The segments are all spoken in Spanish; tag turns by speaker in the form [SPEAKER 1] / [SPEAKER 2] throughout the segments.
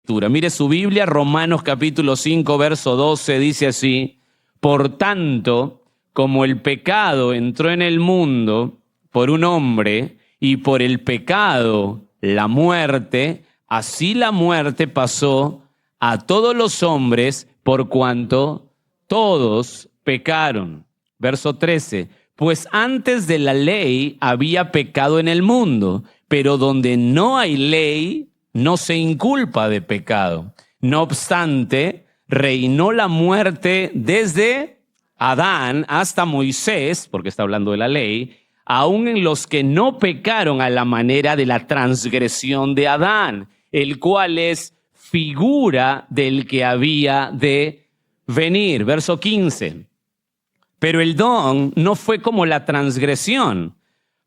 [SPEAKER 1] Mire su Biblia, Romanos capítulo 5, verso 12, dice así: por tanto, como el pecado entró en el mundo por un hombre, y por el pecado la muerte, así la muerte pasó a todos los hombres por cuanto todos pecaron. Verso 13, pues antes de la ley había pecado en el mundo, pero donde no hay ley, no se inculpa de pecado. No obstante, reinó la muerte desde Adán hasta Moisés, porque está hablando de la ley, aun en los que no pecaron a la manera de la transgresión de Adán, el cual es figura del que había de venir. Verso 15. Pero el don no fue como la transgresión,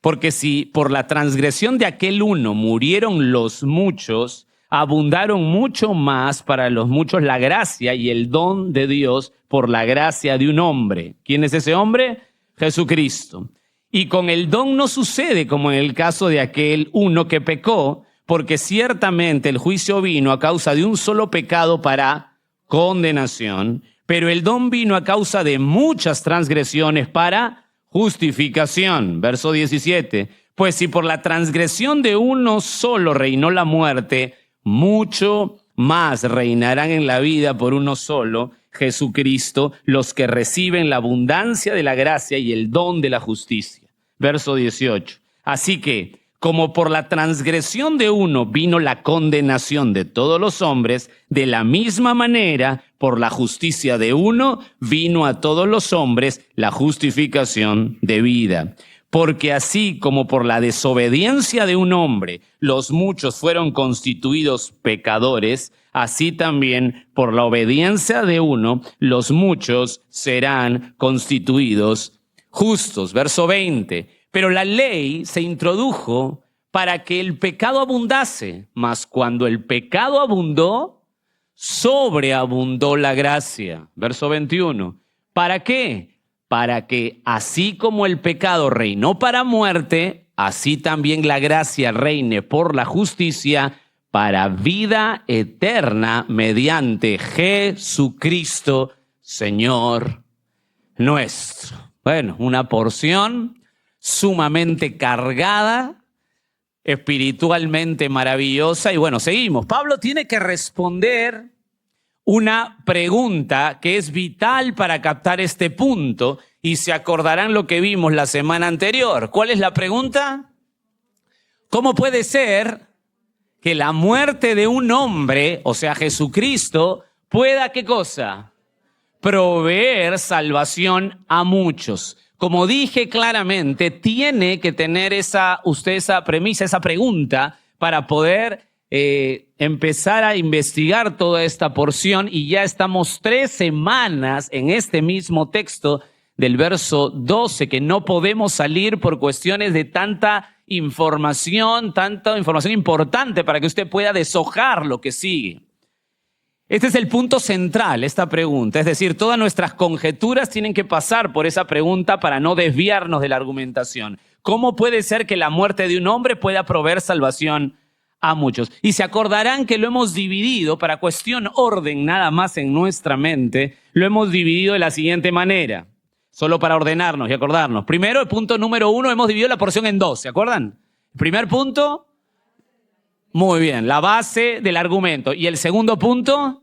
[SPEAKER 1] porque si por la transgresión de aquel uno murieron los muchos, abundaron mucho más para los muchos la gracia y el don de Dios por la gracia de un hombre. ¿Quién es ese hombre? Jesucristo. Y con el don no sucede como en el caso de aquel uno que pecó, porque ciertamente el juicio vino a causa de un solo pecado para condenación, pero el don vino a causa de muchas transgresiones para justificación. Verso 17. Pues si por la transgresión de uno solo reinó la muerte, mucho más reinarán en la vida por uno solo, Jesucristo, los que reciben la abundancia de la gracia y el don de la justicia. Verso 18. Así que, como por la transgresión de uno vino la condenación de todos los hombres, de la misma manera, por la justicia de uno, vino a todos los hombres la justificación de vida. Porque así como por la desobediencia de un hombre los muchos fueron constituidos pecadores, así también por la obediencia de uno los muchos serán constituidos justos. Verso 20. Pero la ley se introdujo para que el pecado abundase, mas cuando el pecado abundó, sobreabundó la gracia. Verso 21. ¿Para qué? Para que así como el pecado reinó para muerte, así también la gracia reine por la justicia para vida eterna mediante Jesucristo, Señor nuestro. Bueno, una porción sumamente cargada, espiritualmente maravillosa. Y bueno, seguimos. Pablo tiene que responder una pregunta que es vital para captar este punto, y se acordarán lo que vimos la semana anterior. ¿Cuál es la pregunta? ¿Cómo puede ser que la muerte de un hombre, o sea Jesucristo, pueda, ¿qué cosa? Proveer salvación a muchos? Como dije claramente, tiene que tener usted esa premisa, esa pregunta, para poder empezar a investigar toda esta porción. Y ya estamos 3 semanas en este mismo texto del verso 12, que no podemos salir por cuestiones de tanta información importante para que usted pueda deshojar lo que sigue. Este es el punto central, esta pregunta. Es decir, todas nuestras conjeturas tienen que pasar por esa pregunta para no desviarnos de la argumentación. ¿Cómo puede ser que la muerte de un hombre pueda proveer salvación a muchos? Y se acordarán que lo hemos dividido, para cuestión orden nada más en nuestra mente, lo hemos dividido de la siguiente manera, solo para ordenarnos y acordarnos. Primero, el punto número 1, hemos dividido la porción en 2, ¿se acuerdan? El primer punto, muy bien, la base del argumento. Y el segundo punto,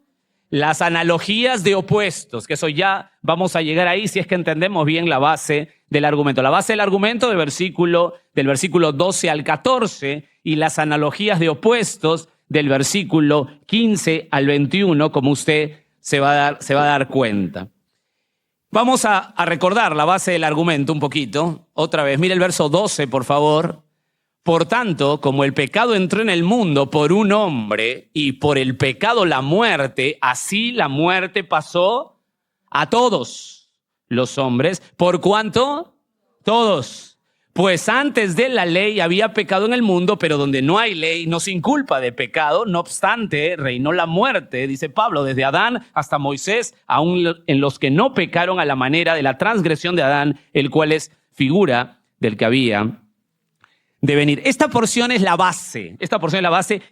[SPEAKER 1] las analogías de opuestos, que eso ya vamos a llegar ahí si es que entendemos bien la base del argumento. La base del argumento del versículo 12 al 14 y las analogías de opuestos del versículo 15 al 21, como usted se va a dar cuenta. Vamos a recordar la base del argumento un poquito. Otra vez, mire el verso 12, por favor. Por tanto, como el pecado entró en el mundo por un hombre y por el pecado la muerte, así la muerte pasó a todos los hombres. ¿Por cuánto? Todos. Pues antes de la ley había pecado en el mundo, pero donde no hay ley no se inculpa de pecado. No obstante, reinó la muerte, dice Pablo, desde Adán hasta Moisés, aun en los que no pecaron a la manera de la transgresión de Adán, el cual es figura del que había de venir. Esta porción es la base,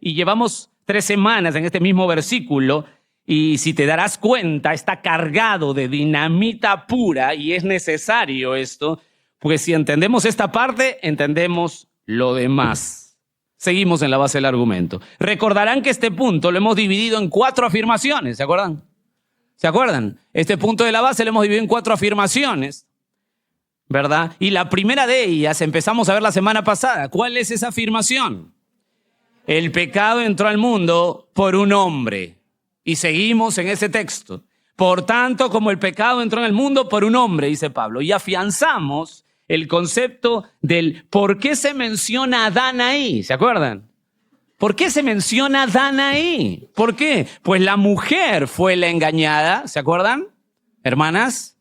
[SPEAKER 1] y llevamos 3 semanas en este mismo versículo, y si te darás cuenta, está cargado de dinamita pura, y es necesario esto, porque si entendemos esta parte, entendemos lo demás. Seguimos en la base del argumento. Recordarán que este punto lo hemos dividido en 4 afirmaciones, ¿se acuerdan? ¿Se acuerdan? Este punto de la base lo hemos dividido en 4 afirmaciones, ¿verdad? Y la primera de ellas empezamos a ver la semana pasada. ¿Cuál es esa afirmación? El pecado entró al mundo por un hombre. Y seguimos en ese texto. Por tanto, como el pecado entró en el mundo por un hombre, dice Pablo. Y afianzamos el concepto del por qué se menciona a Adán ahí. ¿Se acuerdan? ¿Por qué se menciona a Adán ahí? ¿Por qué? Pues la mujer fue la engañada. ¿Se acuerdan? Hermanas,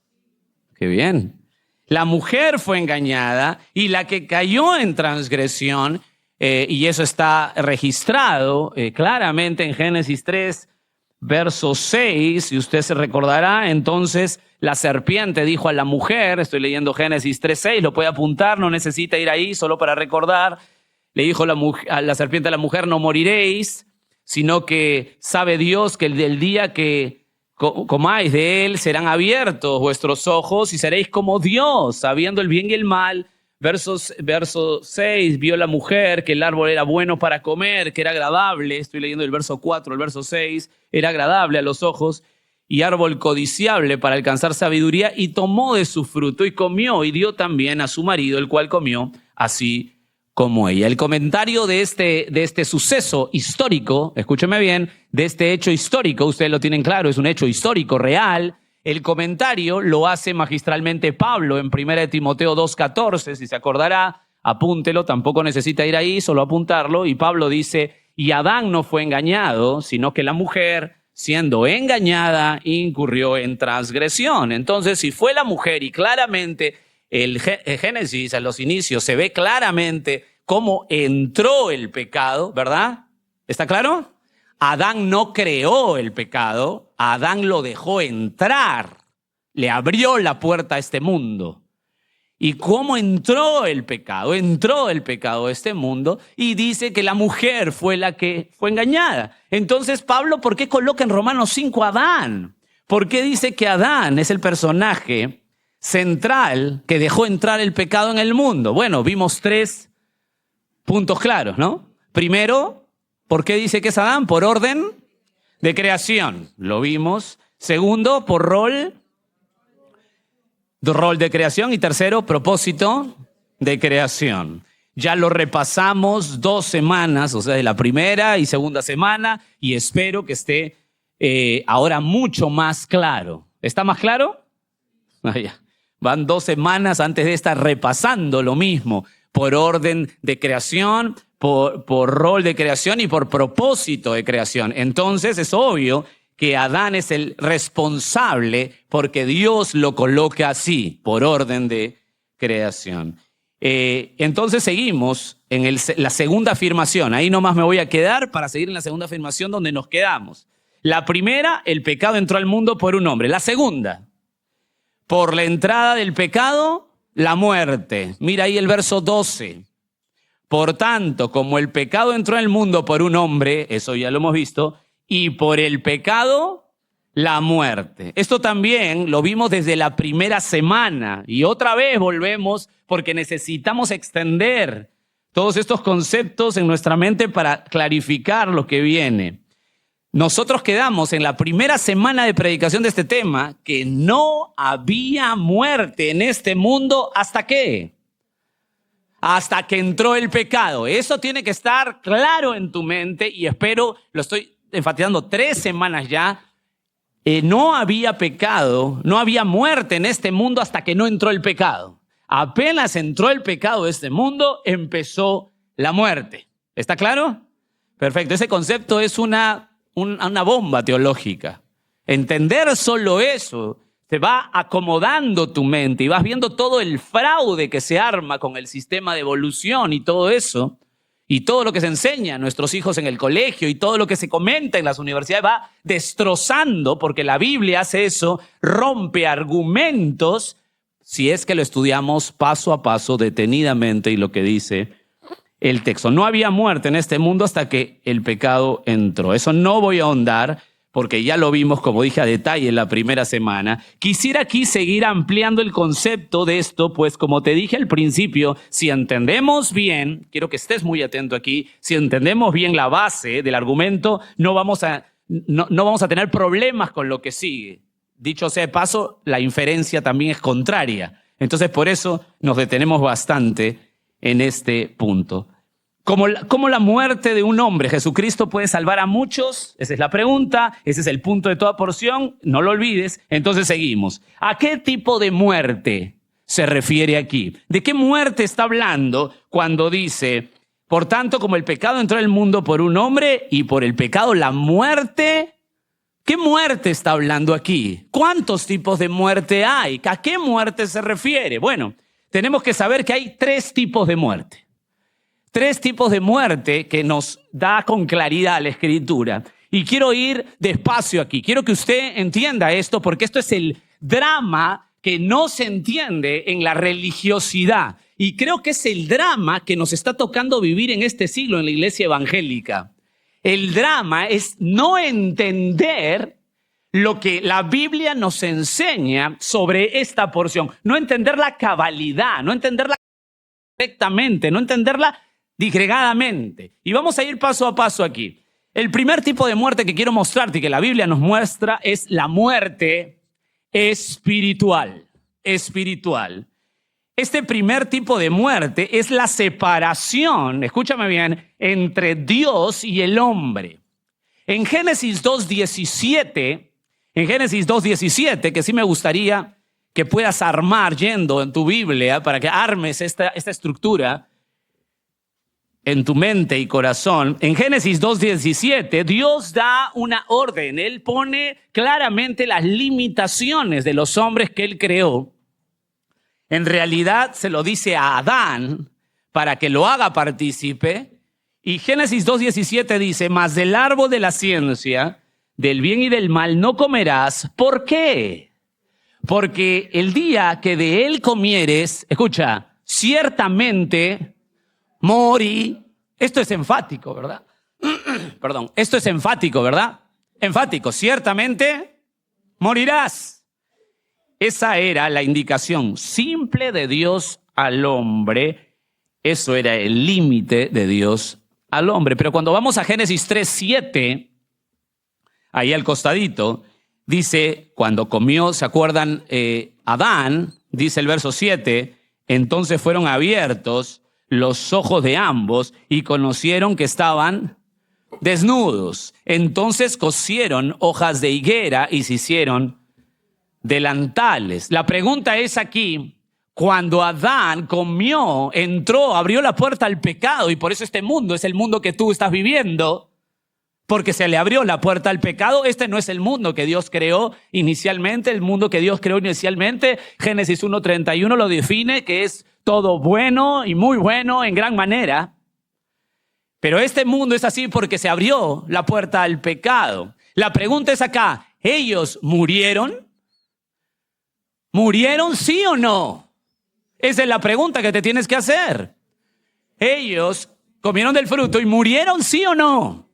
[SPEAKER 1] qué bien. La mujer fue engañada y la que cayó en transgresión, y eso está registrado claramente en Génesis 3, verso 6, si usted se recordará, entonces la serpiente dijo a la mujer, estoy leyendo Génesis 3:6, lo puede apuntar, no necesita ir ahí, solo para recordar, le dijo a la serpiente a la mujer, no moriréis, sino que sabe Dios que el día que comáis de él serán abiertos vuestros ojos y seréis como Dios, sabiendo el bien y el mal. Verso 6, vio la mujer que el árbol era bueno para comer, que era agradable, estoy leyendo el verso 4, el verso 6, era agradable a los ojos y árbol codiciable para alcanzar sabiduría, y tomó de su fruto y comió y dio también a su marido, el cual comió así como ella. El comentario de este suceso histórico, escúcheme bien, de este hecho histórico, ustedes lo tienen claro, es un hecho histórico real. El comentario lo hace magistralmente Pablo en 1 Timoteo 2:14, si se acordará, apúntelo, tampoco necesita ir ahí, solo apuntarlo. Y Pablo dice, y Adán no fue engañado, sino que la mujer, siendo engañada, incurrió en transgresión. Entonces, si fue la mujer, y claramente el Génesis, a los inicios, se ve claramente cómo entró el pecado, ¿verdad? ¿Está claro? Adán no creó el pecado, Adán lo dejó entrar, le abrió la puerta a este mundo. ¿Y cómo entró el pecado? Entró el pecado a este mundo y dice que la mujer fue la que fue engañada. Entonces, Pablo, ¿por qué coloca en Romanos 5 a Adán? ¿Por qué dice que Adán es el personaje central que dejó entrar el pecado en el mundo? Bueno, vimos 3 puntos claros, ¿no? Primero, ¿por qué dice que es Adán? Por orden de creación, lo vimos. Segundo, por rol de creación. Y tercero, propósito de creación. Ya lo repasamos 2 semanas, o sea, de la primera y segunda semana, y espero que esté ahora mucho más claro. ¿Está más claro? Van 2 semanas antes de estar repasando lo mismo, por orden de creación, por rol de creación y por propósito de creación. Entonces es obvio que Adán es el responsable porque Dios lo coloca así, por orden de creación. Entonces seguimos en la segunda afirmación. Ahí nomás me voy a quedar para seguir en la segunda afirmación donde nos quedamos. La primera, el pecado entró al mundo por un hombre. La segunda, por la entrada del pecado, la muerte. Mira ahí el verso 12. Por tanto, como el pecado entró en el mundo por un hombre, eso ya lo hemos visto, y por el pecado, la muerte. Esto también lo vimos desde la primera semana y otra vez volvemos porque necesitamos extender todos estos conceptos en nuestra mente para clarificar lo que viene. Nosotros quedamos en la primera semana de predicación de este tema que no había muerte en este mundo ¿hasta qué? Hasta que entró el pecado. Eso tiene que estar claro en tu mente y espero, lo estoy enfatizando 3 semanas ya, no había pecado, no había muerte en este mundo hasta que no entró el pecado. Apenas entró el pecado de este mundo, empezó la muerte. ¿Está claro? Perfecto. Ese concepto es una bomba teológica. Entender solo eso te va acomodando tu mente y vas viendo todo el fraude que se arma con el sistema de evolución y todo eso, y todo lo que se enseña a nuestros hijos en el colegio y todo lo que se comenta en las universidades va destrozando, porque la Biblia hace eso, rompe argumentos si es que lo estudiamos paso a paso, detenidamente, y lo que dice el texto. No había muerte en este mundo hasta que el pecado entró. Eso no voy a ahondar porque ya lo vimos, como dije, a detalle en la primera semana. Quisiera aquí seguir ampliando el concepto de esto, pues como te dije al principio, si entendemos bien, quiero que estés muy atento aquí, si entendemos bien la base del argumento, no vamos a tener problemas con lo que sigue. Dicho sea de paso, la inferencia también es contraria. Entonces, por eso nos detenemos bastante en este punto. ¿Cómo la muerte de un hombre, Jesucristo, puede salvar a muchos? Esa es la pregunta, ese es el punto de toda porción, no lo olvides. Entonces seguimos. ¿A qué tipo de muerte se refiere aquí? ¿De qué muerte está hablando cuando dice, por tanto, como el pecado entró en el mundo por un hombre y por el pecado la muerte? ¿Qué muerte está hablando aquí? ¿Cuántos tipos de muerte hay? ¿A qué muerte se refiere? Bueno, tenemos que saber que hay 3 tipos de muerte. 3 tipos de muerte que nos da con claridad la Escritura. Y quiero ir despacio aquí. Quiero que usted entienda esto porque esto es el drama que no se entiende en la religiosidad. Y creo que es el drama que nos está tocando vivir en este siglo en la iglesia evangélica. El drama es no entender lo que la Biblia nos enseña sobre esta porción. No entender la cabalidad, no entenderla correctamente, no entenderla disgregadamente. Y vamos a ir paso a paso aquí. El primer tipo de muerte que quiero mostrarte y que la Biblia nos muestra es la muerte espiritual. Espiritual. Este primer tipo de muerte es la separación, escúchame bien, entre Dios y el hombre. En Génesis 2:17, que sí me gustaría que puedas armar yendo en tu Biblia para que armes esta estructura en tu mente y corazón. En Génesis 2:17, Dios da una orden. Él pone claramente las limitaciones de los hombres que Él creó. En realidad se lo dice a Adán para que lo haga partícipe. Y Génesis 2:17 dice, mas del árbol de la ciencia, del bien y del mal no comerás. ¿Por qué? Porque el día que de él comieres, escucha, ciertamente morí. Esto es enfático, ¿verdad? Perdón, esto es enfático, ¿verdad? Enfático, ciertamente morirás. Esa era la indicación simple de Dios al hombre. Eso era el límite de Dios al hombre. Pero cuando vamos a Génesis 3:7, ahí al costadito, dice, cuando comió, ¿se acuerdan? Adán, dice el verso 7, entonces fueron abiertos los ojos de ambos y conocieron que estaban desnudos. Entonces cosieron hojas de higuera y se hicieron delantales. La pregunta es aquí, cuando Adán comió, entró, abrió la puerta al pecado, y por eso este mundo es el mundo que tú estás viviendo, porque se le abrió la puerta al pecado. Este no es el mundo que Dios creó inicialmente. El mundo que Dios creó inicialmente, Génesis 1:31 lo define, que es todo bueno y muy bueno en gran manera. Pero este mundo es así porque se abrió la puerta al pecado. La pregunta es acá, ¿ellos murieron? ¿Murieron sí o no? Esa es la pregunta que te tienes que hacer. ¿Ellos comieron del fruto y murieron sí o no?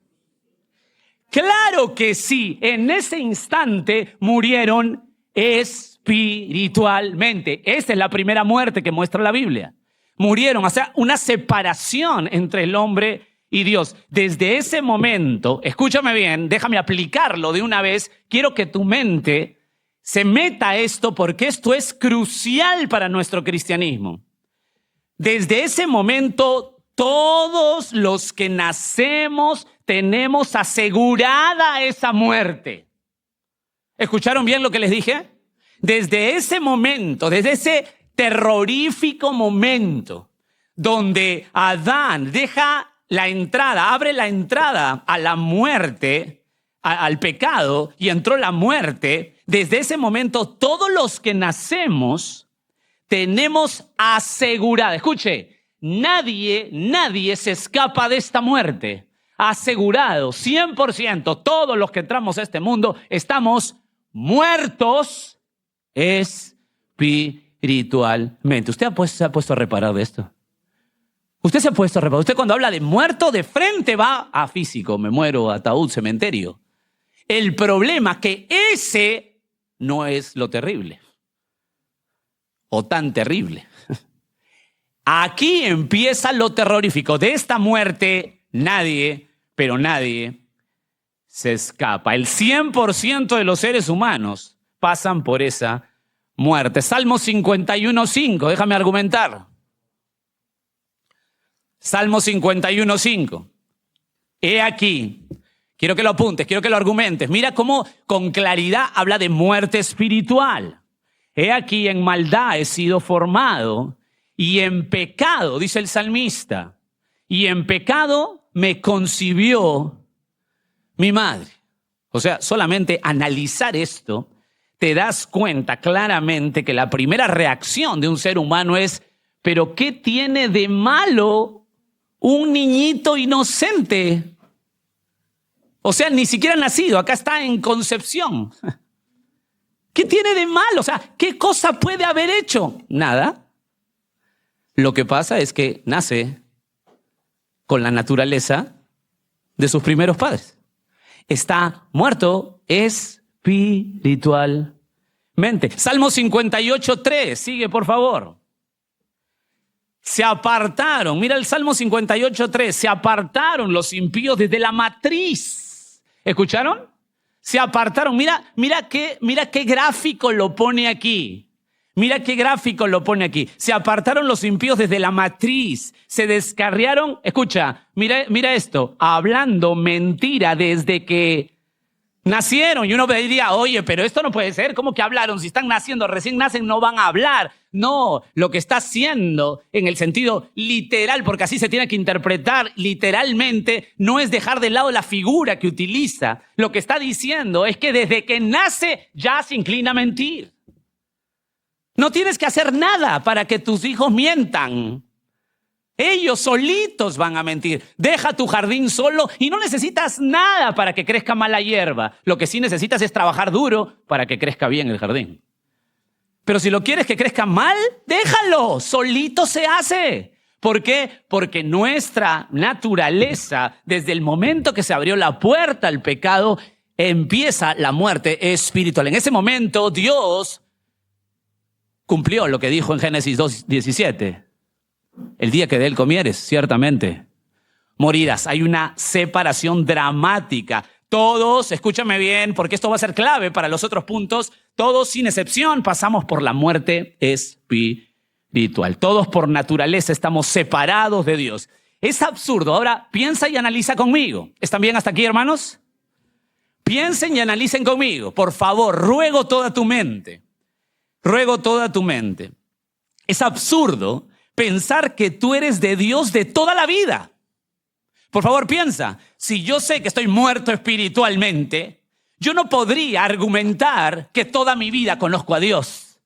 [SPEAKER 1] Claro que sí. En ese instante murieron espiritualmente. Esa es la primera muerte que muestra la Biblia. Murieron, o sea, una separación entre el hombre y Dios. Desde ese momento, escúchame bien, déjame aplicarlo de una vez. Quiero que tu mente se meta a esto porque esto es crucial para nuestro cristianismo. Desde ese momento, todos los que nacemos tenemos asegurada esa muerte. ¿Escucharon bien lo que les dije? Desde ese momento, desde ese terrorífico momento donde Adán deja la entrada, abre la entrada a la muerte, al pecado, y entró la muerte, desde ese momento todos los que nacemos tenemos asegurada, escuche, nadie se escapa de esta muerte. Asegurado, 100%, todos los que entramos a este mundo estamos muertos espiritualmente. ¿Usted se ha puesto a reparar de esto? Usted se ha puesto a reparar. Usted cuando habla de muerto, de frente va a físico. Me muero, ataúd, cementerio. El problema es que ese no es lo terrible. O tan terrible. Aquí empieza lo terrorífico. De esta muerte nadie, pero nadie se escapa. El 100% de los seres humanos pasan por esa muerte. Salmo 51:5, déjame argumentar. Salmo 51:5. He aquí, quiero que lo apuntes, quiero que lo argumentes. Mira cómo con claridad habla de muerte espiritual. He aquí, en maldad he sido formado y en pecado, dice el salmista, y en pecado me concibió mi madre. O sea, solamente analizar esto, te das cuenta claramente que la primera reacción de un ser humano es, ¿pero qué tiene de malo un niñito inocente? O sea, ni siquiera nacido, acá está en concepción. ¿Qué tiene de malo? O sea, ¿qué cosa puede haber hecho? Nada. Lo que pasa es que nace con la naturaleza de sus primeros padres. Está muerto espiritualmente. Salmo 58:3, sigue por favor. Se apartaron, mira el Salmo 58:3, se apartaron los impíos desde la matriz. ¿Escucharon? Se apartaron, mira qué gráfico lo pone aquí. Mira qué gráfico lo pone aquí. Se apartaron los impíos desde la matriz, se descarriaron, escucha, mira esto, hablando mentira desde que nacieron. Y uno diría, oye, pero esto no puede ser, ¿cómo que hablaron? Si están naciendo, recién nacen, no van a hablar. No, lo que está haciendo en el sentido literal, porque así se tiene que interpretar literalmente, no es dejar de lado la figura que utiliza. Lo que está diciendo es que desde que nace ya se inclina a mentir. No tienes que hacer nada para que tus hijos mientan. Ellos solitos van a mentir. Deja tu jardín solo y no necesitas nada para que crezca mala hierba. Lo que sí necesitas es trabajar duro para que crezca bien el jardín. Pero si lo quieres que crezca mal, déjalo. Solito se hace. ¿Por qué? Porque nuestra naturaleza, desde el momento que se abrió la puerta al pecado, empieza la muerte espiritual. En ese momento, Dios cumplió lo que dijo en Génesis 2:17. El día que de él comieres, ciertamente morirás. Hay una separación dramática. Todos, escúchame bien, porque esto va a ser clave para los otros puntos, todos sin excepción pasamos por la muerte espiritual. Todos por naturaleza estamos separados de Dios. Es absurdo. Ahora piensa y analiza conmigo. ¿Están bien hasta aquí, hermanos? Piensen y analicen conmigo. Por favor, ruego toda tu mente. Ruego toda tu mente. Es absurdo pensar que tú eres de Dios de toda la vida. Por favor, piensa, si yo sé que estoy muerto espiritualmente, yo no podría argumentar que toda mi vida conozco a Dios.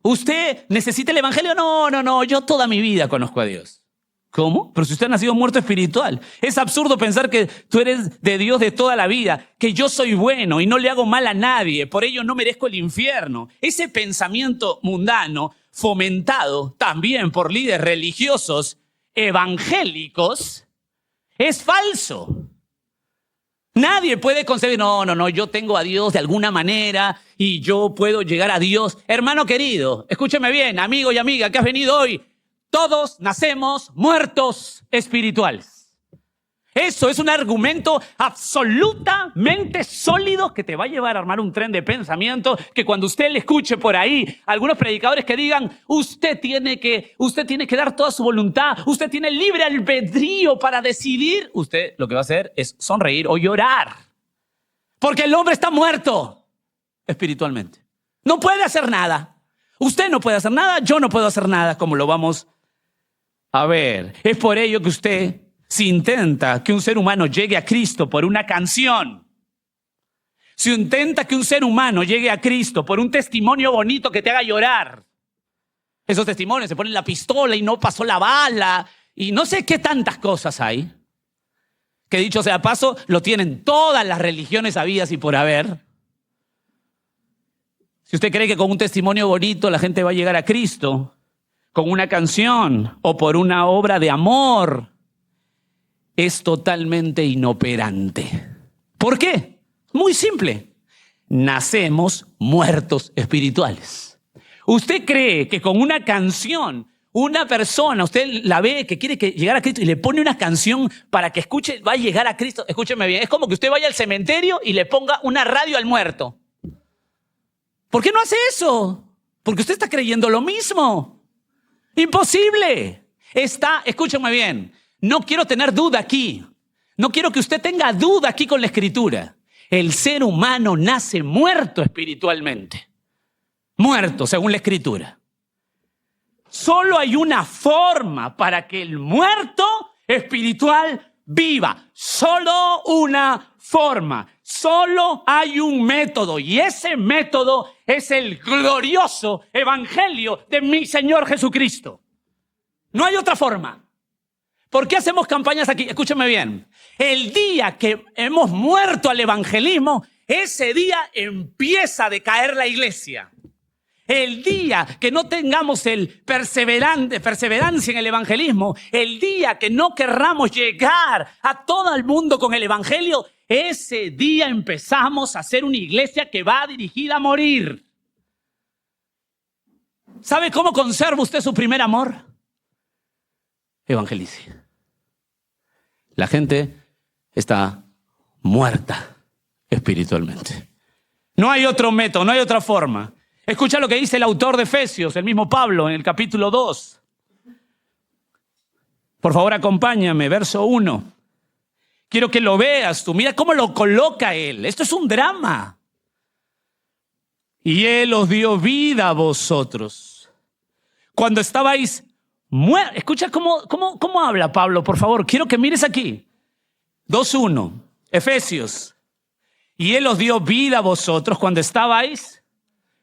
[SPEAKER 1] ¿Usted necesita el evangelio? No, yo toda mi vida conozco a Dios. ¿Cómo? Pero si usted ha nacido muerto espiritual. Es absurdo pensar que tú eres de Dios de toda la vida, que yo soy bueno y no le hago mal a nadie, por ello no merezco el infierno. Ese pensamiento mundano, fomentado también por líderes religiosos evangélicos, es falso. Nadie puede concebir, no, yo tengo a Dios de alguna manera y yo puedo llegar a Dios. Hermano querido, escúcheme bien, amigo y amiga que has venido hoy, todos nacemos muertos espirituales. Eso es un argumento absolutamente sólido que te va a llevar a armar un tren de pensamiento que cuando usted le escuche por ahí algunos predicadores que digan usted tiene que dar toda su voluntad, usted tiene libre albedrío para decidir, usted lo que va a hacer es sonreír o llorar. Porque el hombre está muerto espiritualmente. No puede hacer nada. Usted no puede hacer nada, yo no puedo hacer nada, como lo vamos a ver. Es por ello que usted, si intenta que un ser humano llegue a Cristo por una canción, si intenta que un ser humano llegue a Cristo por un testimonio bonito que te haga llorar, esos testimonios se ponen la pistola y no pasó la bala y no sé qué tantas cosas hay, que dicho sea paso, lo tienen todas las religiones habidas y por haber. Si usted cree que con un testimonio bonito la gente va a llegar a Cristo, con una canción o por una obra de amor, es totalmente inoperante. ¿Por qué? Muy simple. Nacemos muertos espirituales. ¿Usted cree que con una canción, una persona, usted la ve que quiere llegar a Cristo y le pone una canción para que escuche, va a llegar a Cristo? Escúcheme bien, es como que usted vaya al cementerio y le ponga una radio al muerto. ¿Por qué no hace eso? Porque usted está creyendo lo mismo. Imposible. Escúcheme bien, no quiero tener duda aquí. No quiero que usted tenga duda aquí con la Escritura. El ser humano nace muerto espiritualmente. Muerto, según la Escritura. Solo hay una forma para que el muerto espiritual viva. Solo una forma. Solo hay un método. Y ese método es el glorioso evangelio de mi Señor Jesucristo. No hay otra forma. ¿Por qué hacemos campañas aquí? Escúcheme bien. El día que hemos muerto al evangelismo, ese día empieza a decaer la iglesia. El día que no tengamos perseverancia en el evangelismo, el día que no querramos llegar a todo el mundo con el evangelio, ese día empezamos a ser una iglesia que va dirigida a morir. ¿Sabe cómo conserva usted su primer amor? Evangelice. La gente está muerta espiritualmente. No hay otro método, no hay otra forma. Escucha lo que dice el autor de Efesios, el mismo Pablo, en el capítulo 2. Por favor, acompáñame, verso 1. Quiero que lo veas tú. Mira cómo lo coloca él. Esto es un drama. Y él os dio vida a vosotros cuando estabais muertos. Escucha cómo habla Pablo, por favor. Quiero que mires aquí. 2:1, Efesios. Y él os dio vida a vosotros cuando estabais...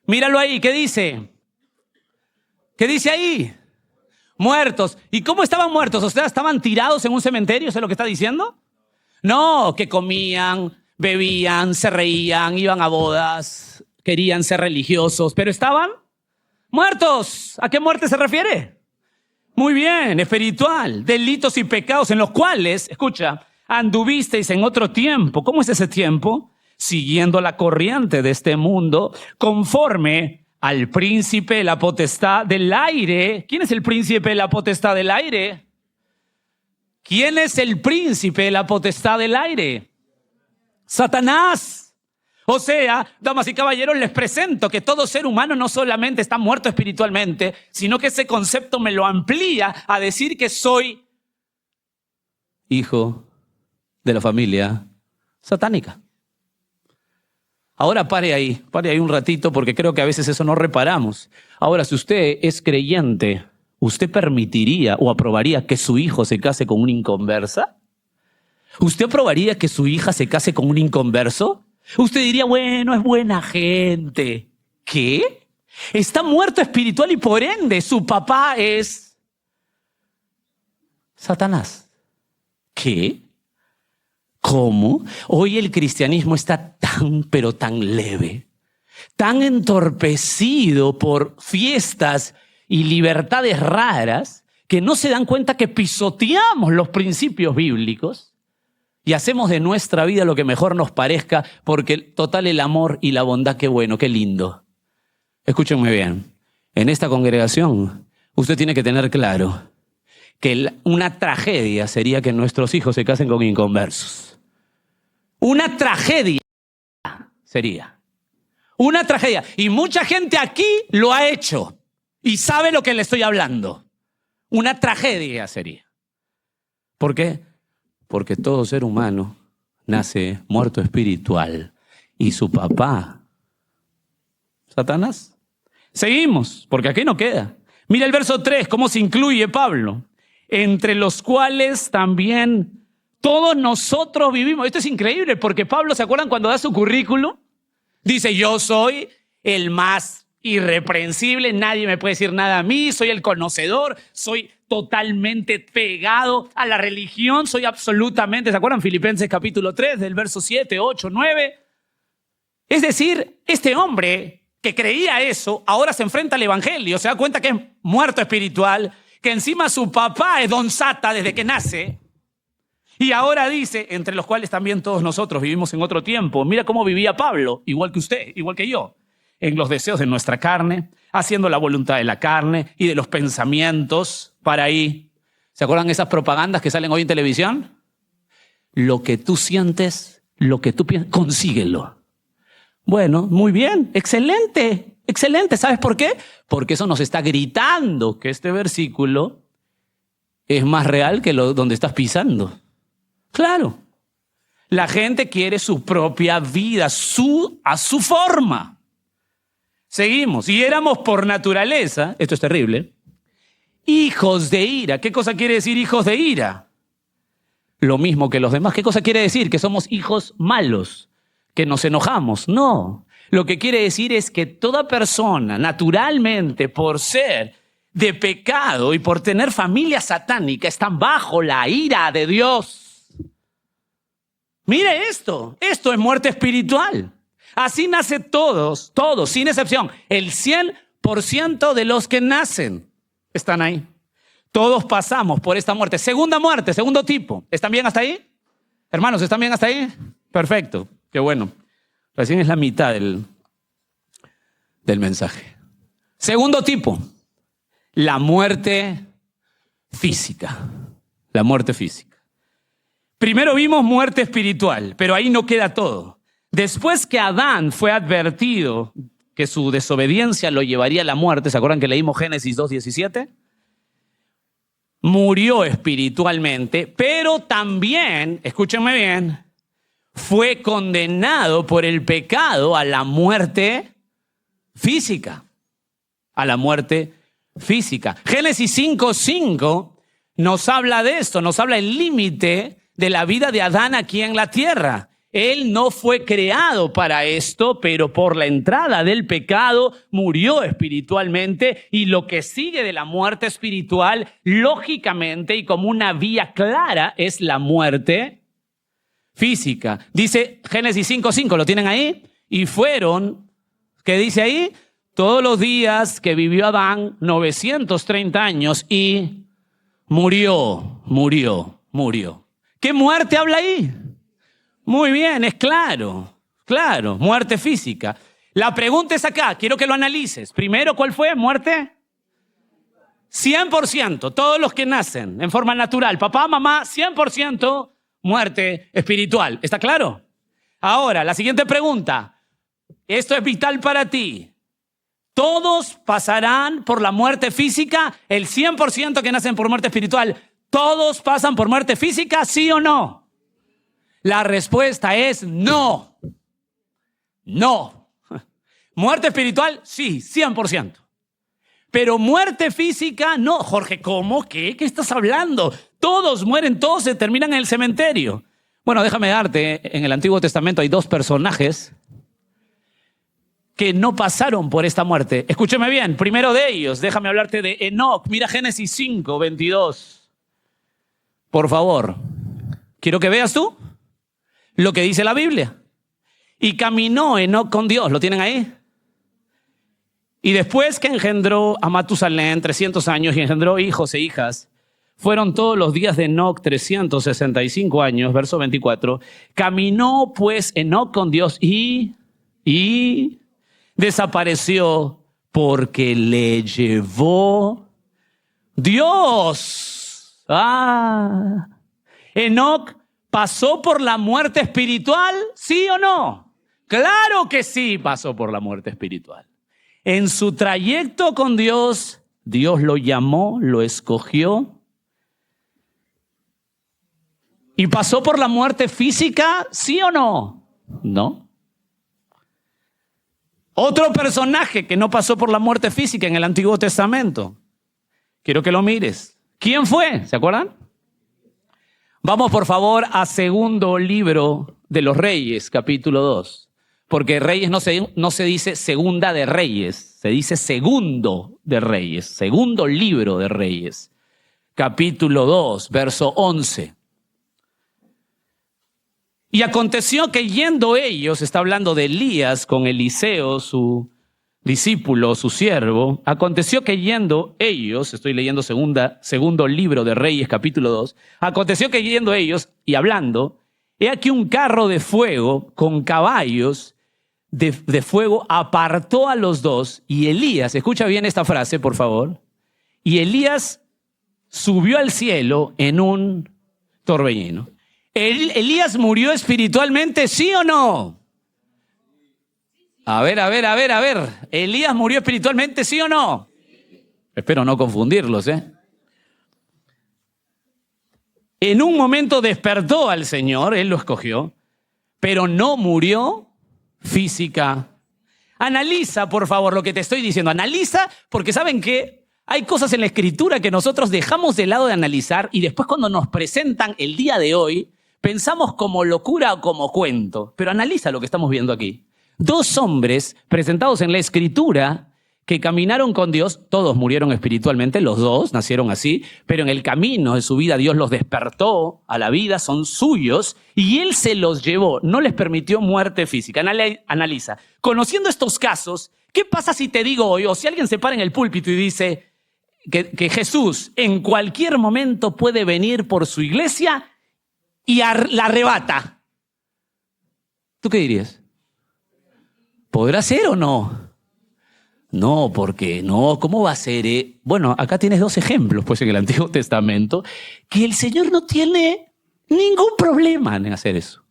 [SPEAKER 1] Míralo ahí, ¿qué dice? ¿Qué dice ahí? Muertos. ¿Y cómo estaban muertos? O sea, ¿estaban tirados en un cementerio? ¿Eso es lo que está diciendo? No, que comían, bebían, se reían, iban a bodas, querían ser religiosos, pero estaban muertos. ¿A qué muerte se refiere? Muy bien, espiritual. Delitos y pecados en los cuales, escucha, anduvisteis en otro tiempo. ¿Cómo es ese tiempo? Siguiendo la corriente de este mundo, conforme al príncipe de la potestad del aire. ¿Quién es el príncipe de la potestad del aire? ¿Quién es el príncipe de la potestad del aire? Satanás. O sea, damas y caballeros, les presento que todo ser humano no solamente está muerto espiritualmente, sino que ese concepto me lo amplía a decir que soy hijo de la familia satánica. Ahora pare ahí un ratito, porque creo que a veces eso no reparamos. Ahora, si usted es creyente, ¿usted permitiría o aprobaría que su hijo se case con una inconversa? ¿Usted aprobaría que su hija se case con un inconverso? Usted diría, bueno, es buena gente. ¿Qué? Está muerto espiritual y por ende su papá es Satanás. ¿Qué? ¿Cómo? Hoy el cristianismo está tan, pero tan leve, tan entorpecido por fiestas y libertades raras que no se dan cuenta que pisoteamos los principios bíblicos y hacemos de nuestra vida lo que mejor nos parezca, porque total el amor y la bondad, qué bueno, qué lindo. Escúchenme bien, en esta congregación usted tiene que tener claro que una tragedia sería que nuestros hijos se casen con inconversos. Una tragedia sería. Una tragedia. Y mucha gente aquí lo ha hecho y sabe lo que le estoy hablando. Una tragedia sería. ¿Por qué? Porque todo ser humano nace muerto espiritual y su papá, Satanás. Seguimos, porque aquí no queda. Mira el verso 3, cómo se incluye Pablo. Entre los cuales también todos nosotros vivimos. Esto es increíble porque Pablo, ¿se acuerdan cuando da su currículum? Dice, yo soy el más irreprensible, nadie me puede decir nada a mí, soy el conocedor, soy totalmente pegado a la religión, soy absolutamente, ¿se acuerdan? Filipenses capítulo 3, del verso 7, 8, 9. Es decir, este hombre
[SPEAKER 2] que creía eso, ahora se enfrenta al evangelio, se da cuenta que es muerto espiritual, que encima su papá es Don Sata desde que nace, y ahora dice, entre los cuales también todos nosotros vivimos en otro tiempo, mira cómo vivía Pablo, igual que usted, igual que yo, en los deseos de nuestra carne, haciendo la voluntad de la carne y de los pensamientos para ahí. ¿Se acuerdan esas propagandas que salen hoy en televisión? Lo que tú sientes, lo que tú piensas, consíguelo. Bueno, muy bien, excelente, excelente. ¿Sabes por qué? Porque eso nos está gritando que este versículo es más real que donde estás pisando. Claro. La gente quiere su propia vida, a su forma. Seguimos. Y éramos por naturaleza, esto es terrible, hijos de ira. ¿Qué cosa quiere decir hijos de ira? Lo mismo que los demás. ¿Qué cosa quiere decir? Que somos hijos malos, que nos enojamos. No. Lo que quiere decir es que toda persona, naturalmente, por ser de pecado y por tener familia satánica, están bajo la ira de Dios. Mire esto es muerte espiritual. Así nace todos, sin excepción. El 100% de los que nacen están ahí. Todos pasamos por esta muerte. Segunda muerte, segundo tipo. ¿Están bien hasta ahí? Hermanos, ¿están bien hasta ahí? Perfecto, qué bueno. Recién es la mitad del mensaje. Segundo tipo, la muerte física. La muerte física. Primero vimos muerte espiritual, pero ahí no queda todo. Después que Adán fue advertido que su desobediencia lo llevaría a la muerte, ¿se acuerdan que leímos Génesis 2:17? Murió espiritualmente, pero también, escúchenme bien, fue condenado por el pecado a la muerte física. A la muerte física. Génesis 5:5 nos habla de esto, nos habla el límite de la vida de Adán aquí en la tierra. Él no fue creado para esto, pero por la entrada del pecado murió espiritualmente, y lo que sigue de la muerte espiritual, lógicamente y como una vía clara, es la muerte física. Dice Génesis 5:5, ¿lo tienen ahí? Y fueron, ¿qué dice ahí? Todos los días que vivió Adán, 930 años, y murió. ¿Qué muerte habla ahí? Muy bien, es claro, muerte física. La pregunta es acá, quiero que lo analices. Primero, ¿cuál fue? ¿Muerte? 100%, todos los que nacen en forma natural, papá, mamá, 100% muerte espiritual. ¿Está claro? Ahora, la siguiente pregunta. Esto es vital para ti. ¿Todos pasarán por la muerte física? El 100% que nacen por muerte espiritual, ¿todos pasan por muerte física, sí o no? La respuesta es no. No. Muerte espiritual, sí, 100%. Pero muerte física, no. Jorge, ¿cómo? ¿Qué estás hablando? Todos mueren, todos se terminan en el cementerio. Bueno, déjame darte, en el Antiguo Testamento hay dos personajes que no pasaron por esta muerte. Escúcheme bien, primero de ellos, déjame hablarte de Enoc. Mira Génesis 5:22. Por favor, quiero que veas tú lo que dice la Biblia. Y caminó Enoc con Dios, ¿lo tienen ahí? Y después que engendró a Matusalén 300 años y engendró hijos e hijas, fueron todos los días de Enoc 365 años, verso 24. Caminó pues Enoc con Dios y desapareció porque le llevó Dios. Enoc ¿pasó por la muerte espiritual? ¿Sí o no? Claro que sí pasó por la muerte espiritual. En su trayecto con Dios, Dios lo llamó, lo escogió. ¿Y pasó por la muerte física? ¿Sí o no? No. Otro personaje que no pasó por la muerte física en el Antiguo Testamento. Quiero que lo mires. ¿Quién fue? ¿Se acuerdan? Vamos por favor a segundo libro de los Reyes, capítulo 2. Porque Reyes no se dice segunda de Reyes, se dice segundo de Reyes, segundo libro de Reyes. Capítulo 2, verso 11. Y aconteció que yendo ellos, está hablando de Elías con Eliseo, su
[SPEAKER 1] discípulo, su siervo, aconteció que yendo ellos, estoy leyendo segundo libro de Reyes, capítulo 2, aconteció que yendo ellos y hablando, he aquí un carro de fuego con caballos de fuego apartó a los dos, y Elías, escucha bien esta frase, por favor, y Elías subió al cielo en un torbellino. ¿Elías murió espiritualmente, sí o no? A ver. ¿Elías murió espiritualmente, sí o no? Espero no confundirlos, En un momento despertó al Señor, Él lo escogió, pero no murió física. Analiza, por favor, lo que te estoy diciendo. Analiza, porque ¿saben qué? Hay cosas en la Escritura que nosotros dejamos de lado de analizar y después cuando nos presentan el día de hoy, pensamos como locura o como cuento. Pero analiza lo que estamos viendo aquí. Dos hombres presentados en la Escritura que caminaron con Dios, todos murieron espiritualmente, los dos nacieron así, pero en el camino de su vida Dios los despertó a la vida, son suyos, y Él se los llevó, no les permitió muerte física. Analiza. Conociendo estos casos, ¿qué pasa si te digo hoy, o si alguien se para en el púlpito y dice que Jesús en cualquier momento puede venir por su iglesia y la arrebata? ¿Tú qué dirías? ¿Podrá ser o no? No, porque no, ¿cómo va a ser? Bueno, acá tienes dos ejemplos, pues, en el Antiguo Testamento, que el Señor no tiene ningún problema en hacer eso.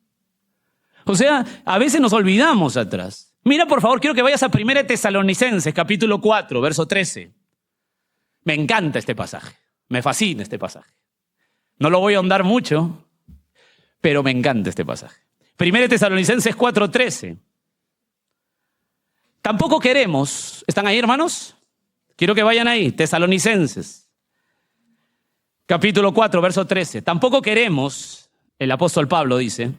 [SPEAKER 1] O sea, a veces nos olvidamos atrás. Mira, por favor, quiero que vayas a 1 Tesalonicenses, capítulo 4, verso 13. Me encanta este pasaje, me fascina este pasaje. No lo voy a ahondar mucho, pero me encanta este pasaje. 1 Tesalonicenses 4, 13. Tampoco queremos, ¿están ahí, hermanos? Quiero que vayan ahí, Tesalonicenses, capítulo 4, verso 13. Tampoco queremos, el apóstol Pablo dice,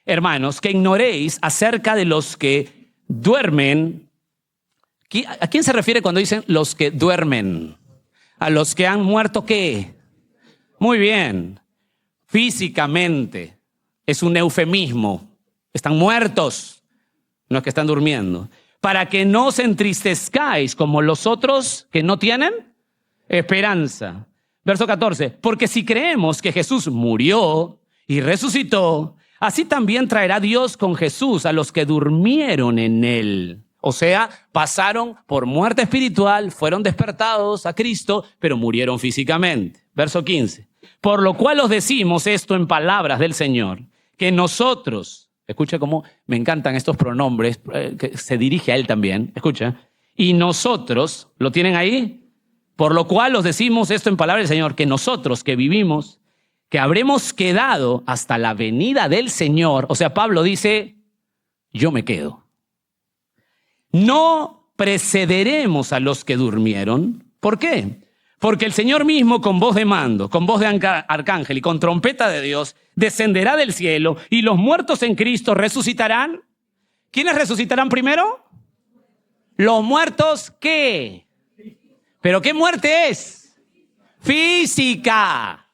[SPEAKER 1] hermanos, que ignoréis acerca de los que duermen. ¿A quién se refiere cuando dicen los que duermen? ¿A los que han muerto qué? Muy bien, físicamente, es un eufemismo. Están muertos, no es que están durmiendo. Para que no os entristezcáis como los otros que no tienen esperanza. Verso 14. Porque si creemos que Jesús murió y resucitó, así también traerá Dios con Jesús a los que durmieron en él. O sea, pasaron por muerte espiritual, fueron despertados a Cristo, pero murieron físicamente. Verso 15. Por lo cual os decimos esto en palabras del Señor, que nosotros... Escucha cómo me encantan estos pronombres, que se dirige a él también. Escucha. Y nosotros, ¿lo tienen ahí? Por lo cual os decimos esto en palabras del Señor, que nosotros que vivimos, que habremos quedado hasta la venida del Señor. O sea, Pablo dice, yo me quedo. No precederemos a los que durmieron. ¿Por qué? Porque el Señor mismo con voz de mando, con voz de arcángel y con trompeta de Dios, descenderá del cielo y los muertos en Cristo resucitarán. ¿Quiénes resucitarán primero? Los muertos, ¿qué? ¿Pero qué muerte es? Física.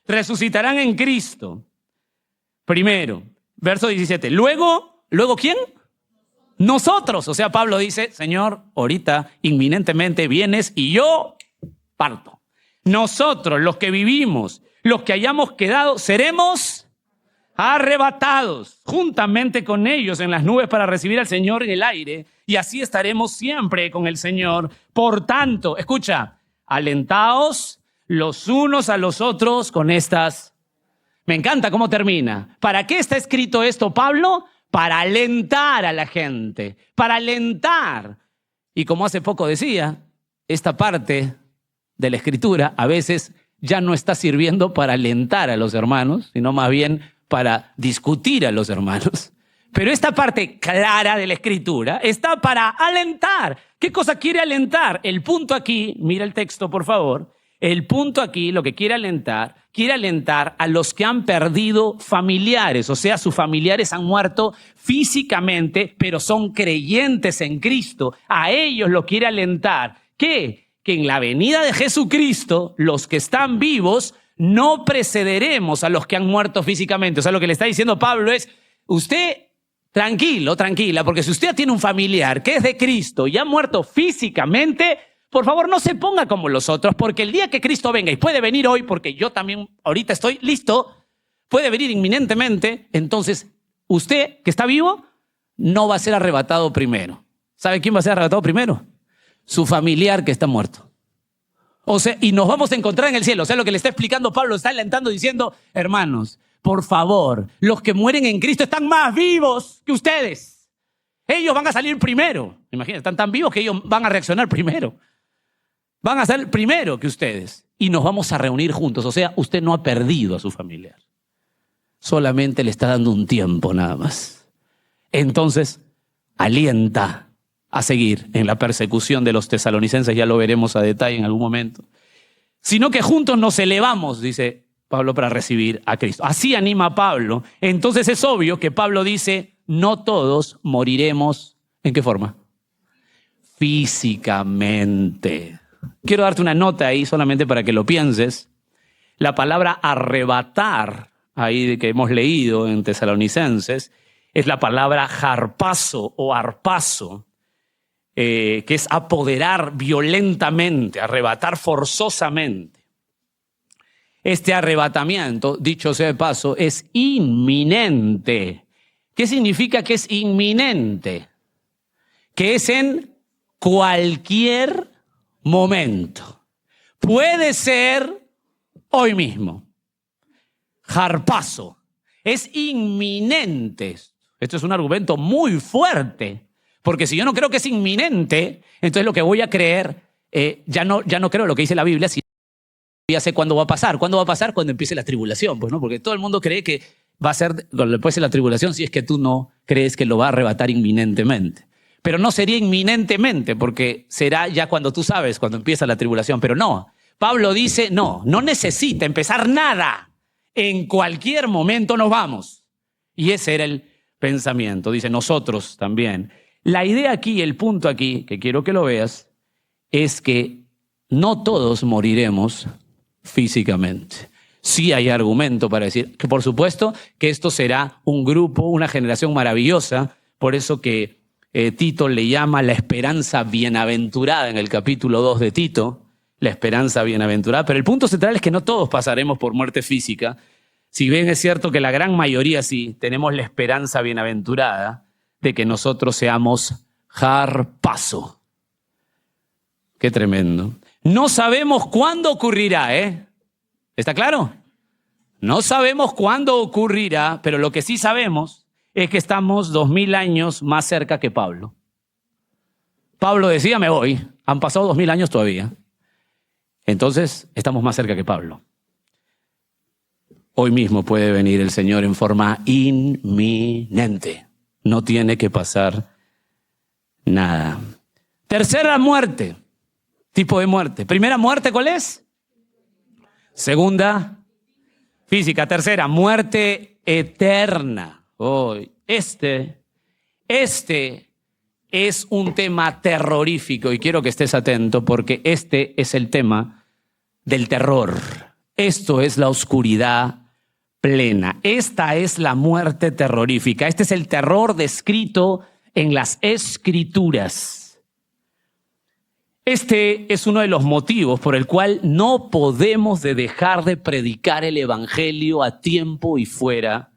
[SPEAKER 1] Resucitarán en Cristo. Primero, verso 17. Luego, ¿quién? Nosotros. O sea, Pablo dice, Señor, ahorita, inminentemente vienes y yo parto. Nosotros, los que vivimos, los que hayamos quedado, seremos arrebatados juntamente con ellos en las nubes para recibir al Señor en el aire, y así estaremos siempre con el Señor. Por tanto, escucha, alentaos los unos a los otros con estas. Me encanta cómo termina. ¿Para qué está escrito esto, Pablo? Para alentar a la gente, para alentar. Y como hace poco decía, esta parte de la Escritura a veces ya no está sirviendo para alentar a los hermanos, sino más bien para discutir a los hermanos. Pero esta parte clara de la Escritura está para alentar. ¿Qué cosa quiere alentar? El punto aquí, mira el texto por favor, el punto aquí, lo que quiere alentar a los que han perdido familiares, o sea, sus familiares han muerto físicamente, pero son creyentes en Cristo. A ellos lo quiere alentar. ¿Qué? Que en la venida de Jesucristo, los que están vivos, no precederemos a los que han muerto físicamente. O sea, lo que le está diciendo Pablo es, usted
[SPEAKER 2] tranquilo, tranquila, porque si usted tiene un familiar que es de Cristo y ha muerto físicamente, por favor no se ponga como los otros, porque el día que Cristo venga, y puede venir hoy, porque yo también ahorita estoy listo, puede venir inminentemente, entonces usted que está vivo no va a ser arrebatado primero. ¿Sabe quién va a ser arrebatado primero? Su familiar que está muerto. O sea, y nos vamos a encontrar en el cielo. O sea, lo que le está explicando Pablo, está alentando diciendo, hermanos, por favor, los que mueren en Cristo están más vivos que ustedes. Ellos van a salir primero. Imagínense, están tan vivos que ellos van a reaccionar primero. Van a ser primero que ustedes. Y nos vamos a reunir juntos. O sea, usted no ha perdido a su familiar. Solamente le está dando un tiempo nada más. Entonces, alienta a seguir en la persecución de los tesalonicenses, ya lo veremos a detalle en algún momento, sino que juntos nos elevamos, dice Pablo, para recibir a Cristo. Así anima a Pablo. Entonces es obvio que Pablo dice, no todos moriremos, ¿en qué forma? Físicamente. Quiero darte una nota ahí solamente para que lo pienses. La palabra arrebatar, ahí que hemos leído en Tesalonicenses, es la palabra harpazo o arpazo, que es apoderar violentamente, arrebatar forzosamente. Este arrebatamiento, dicho sea de paso, es inminente. ¿Qué significa que es inminente? Que es en cualquier momento. Puede ser hoy mismo. Harpazo. Es inminente. Esto es un argumento muy fuerte. Porque si yo no creo que es inminente, entonces lo que voy a creer, ya no creo lo que dice la Biblia, sino ya sé cuándo va a pasar. ¿Cuándo va a pasar? Cuando empiece la tribulación, pues, ¿no? Porque todo el mundo cree que va a ser después de la tribulación si es que tú no crees que lo va a arrebatar inminentemente. Pero no sería inminentemente, porque será ya cuando tú sabes, cuando empieza la tribulación. Pero no, Pablo dice, no necesita empezar nada. En cualquier momento nos vamos. Y ese era el pensamiento. Dice, nosotros también. La idea aquí, el punto aquí, que quiero que lo veas, es que no todos moriremos físicamente. Sí hay argumento para decir que, por supuesto, que esto será un grupo, una generación maravillosa, por eso que Tito le llama la esperanza bienaventurada en el capítulo 2 de Tito, la esperanza bienaventurada, pero el punto central es que no todos pasaremos por muerte física. Si bien es cierto que la gran mayoría sí tenemos la esperanza bienaventurada, de que nosotros seamos harpazo. Qué tremendo. No sabemos cuándo ocurrirá, ¿eh? ¿Está claro? No sabemos cuándo ocurrirá, pero lo que sí sabemos es que estamos 2000 años más cerca que Pablo. Pablo decía, me voy. Han pasado 2000 años todavía. Entonces, estamos más cerca que Pablo. Hoy mismo puede venir el Señor en forma inminente. No tiene que pasar nada. Tercera muerte, tipo de muerte. Primera muerte, ¿cuál es? Segunda, física. Tercera, muerte eterna. Oh, este es un tema terrorífico y quiero que estés atento porque este es el tema del terror. Esto es la oscuridad plena. Esta es la muerte terrorífica. Este es el terror descrito en las Escrituras. Este es uno de los motivos por el cual no podemos dejar de predicar el Evangelio a tiempo y fuera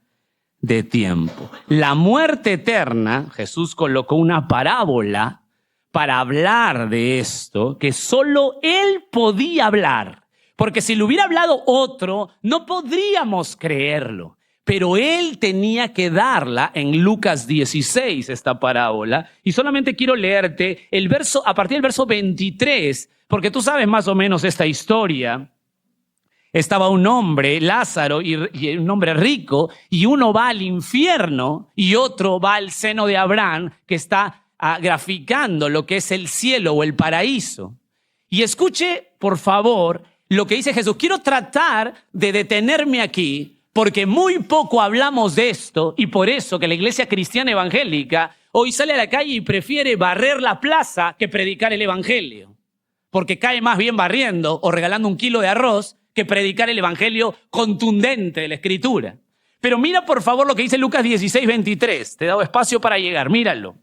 [SPEAKER 2] de tiempo. La muerte eterna, Jesús colocó una parábola para hablar de esto, que solo Él podía hablar. Porque si lo hubiera hablado otro, no podríamos creerlo. Pero Él tenía que darla en Lucas 16, esta parábola. Y solamente quiero leerte el verso, a partir del verso 23, porque tú sabes más o menos esta historia. Estaba un hombre, Lázaro, y un hombre rico, y uno va al infierno y otro va al seno de Abraham, que está graficando lo que es el cielo o el paraíso. Y escuche, por favor, lo que dice Jesús. Quiero tratar de detenerme aquí porque muy poco hablamos de esto y por eso que la iglesia cristiana evangélica hoy sale a la calle y prefiere barrer la plaza que predicar el evangelio. Porque cae más bien barriendo o regalando un kilo de arroz que predicar el evangelio contundente de la Escritura. Pero mira por favor lo que dice Lucas 16:23. Te he dado espacio para llegar, míralo.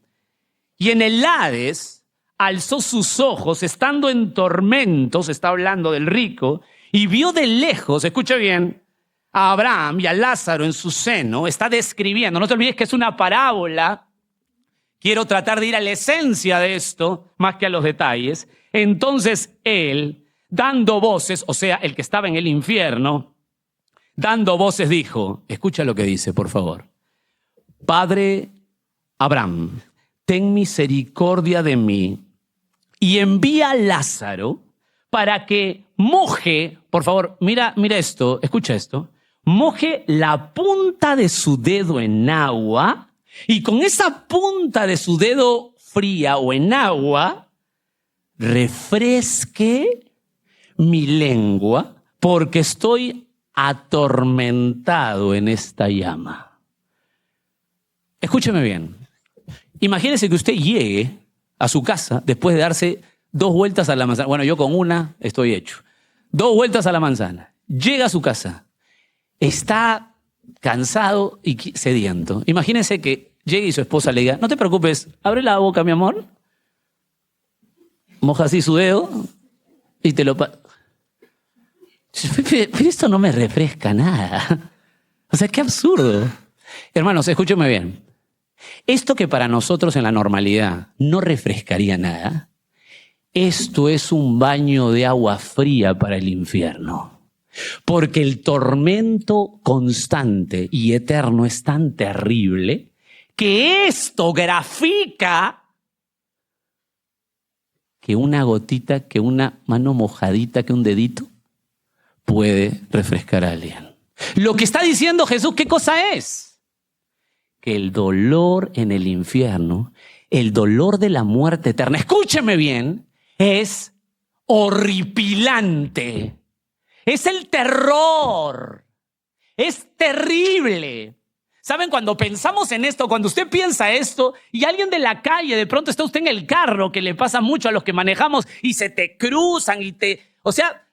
[SPEAKER 2] Y en el Hades alzó sus ojos, estando en tormentos, está hablando del rico, y vio de lejos, escucha bien, a Abraham y a Lázaro en su seno. Está describiendo, no te olvides que es una parábola. Quiero tratar de ir a la esencia de esto, más que a los detalles. Entonces él, dando voces, o sea, el que estaba en el infierno, dando voces dijo, escucha lo que dice, por favor. Padre Abraham, ten misericordia de mí y envía a Lázaro para que moje, por favor, mira esto, escucha esto, moje la punta de su dedo en agua y con esa punta de su dedo fría o en agua, refresque mi lengua porque estoy atormentado en esta llama. Escúcheme bien. Imagínese que usted llegue a su casa después de darse 2 vueltas a la manzana. Bueno, yo con una estoy hecho. 2 vueltas a la manzana. Llega a su casa. Está cansado y sediento. Imagínese que llegue y su esposa le diga, no te preocupes, abre la boca, mi amor. Moja así su dedo y te lo... Pero esto no me refresca nada. O sea, qué absurdo. Hermanos, escúcheme bien. Esto que para nosotros en la normalidad no refrescaría nada, esto es un baño de agua fría para el infierno. Porque el tormento constante y eterno es tan terrible que esto grafica que una gotita, que una mano mojadita, que un dedito puede refrescar a alguien. Lo que está diciendo Jesús, ¿qué cosa es? Que el dolor en el infierno, el dolor de la muerte eterna, escúcheme bien, es horripilante. Es el terror. Es terrible. ¿Saben? Cuando pensamos en esto, cuando usted piensa esto y alguien de la calle, de pronto está usted en el carro, que le pasa mucho a los que manejamos y se te cruzan y te... O sea,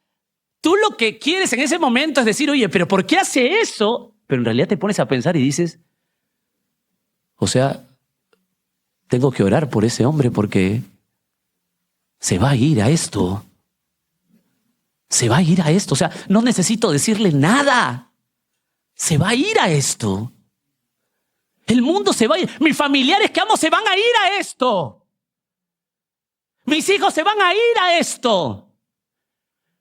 [SPEAKER 2] tú lo que quieres en ese momento es decir, oye, ¿pero por qué hace eso? Pero en realidad te pones a pensar y dices, o sea, tengo que orar por ese hombre porque se va a ir a esto. Se va a ir a esto. O sea, no necesito decirle nada. Se va a ir a esto. El mundo se va a ir. Mis familiares que amo se van a ir a esto. Mis hijos se van a ir a esto.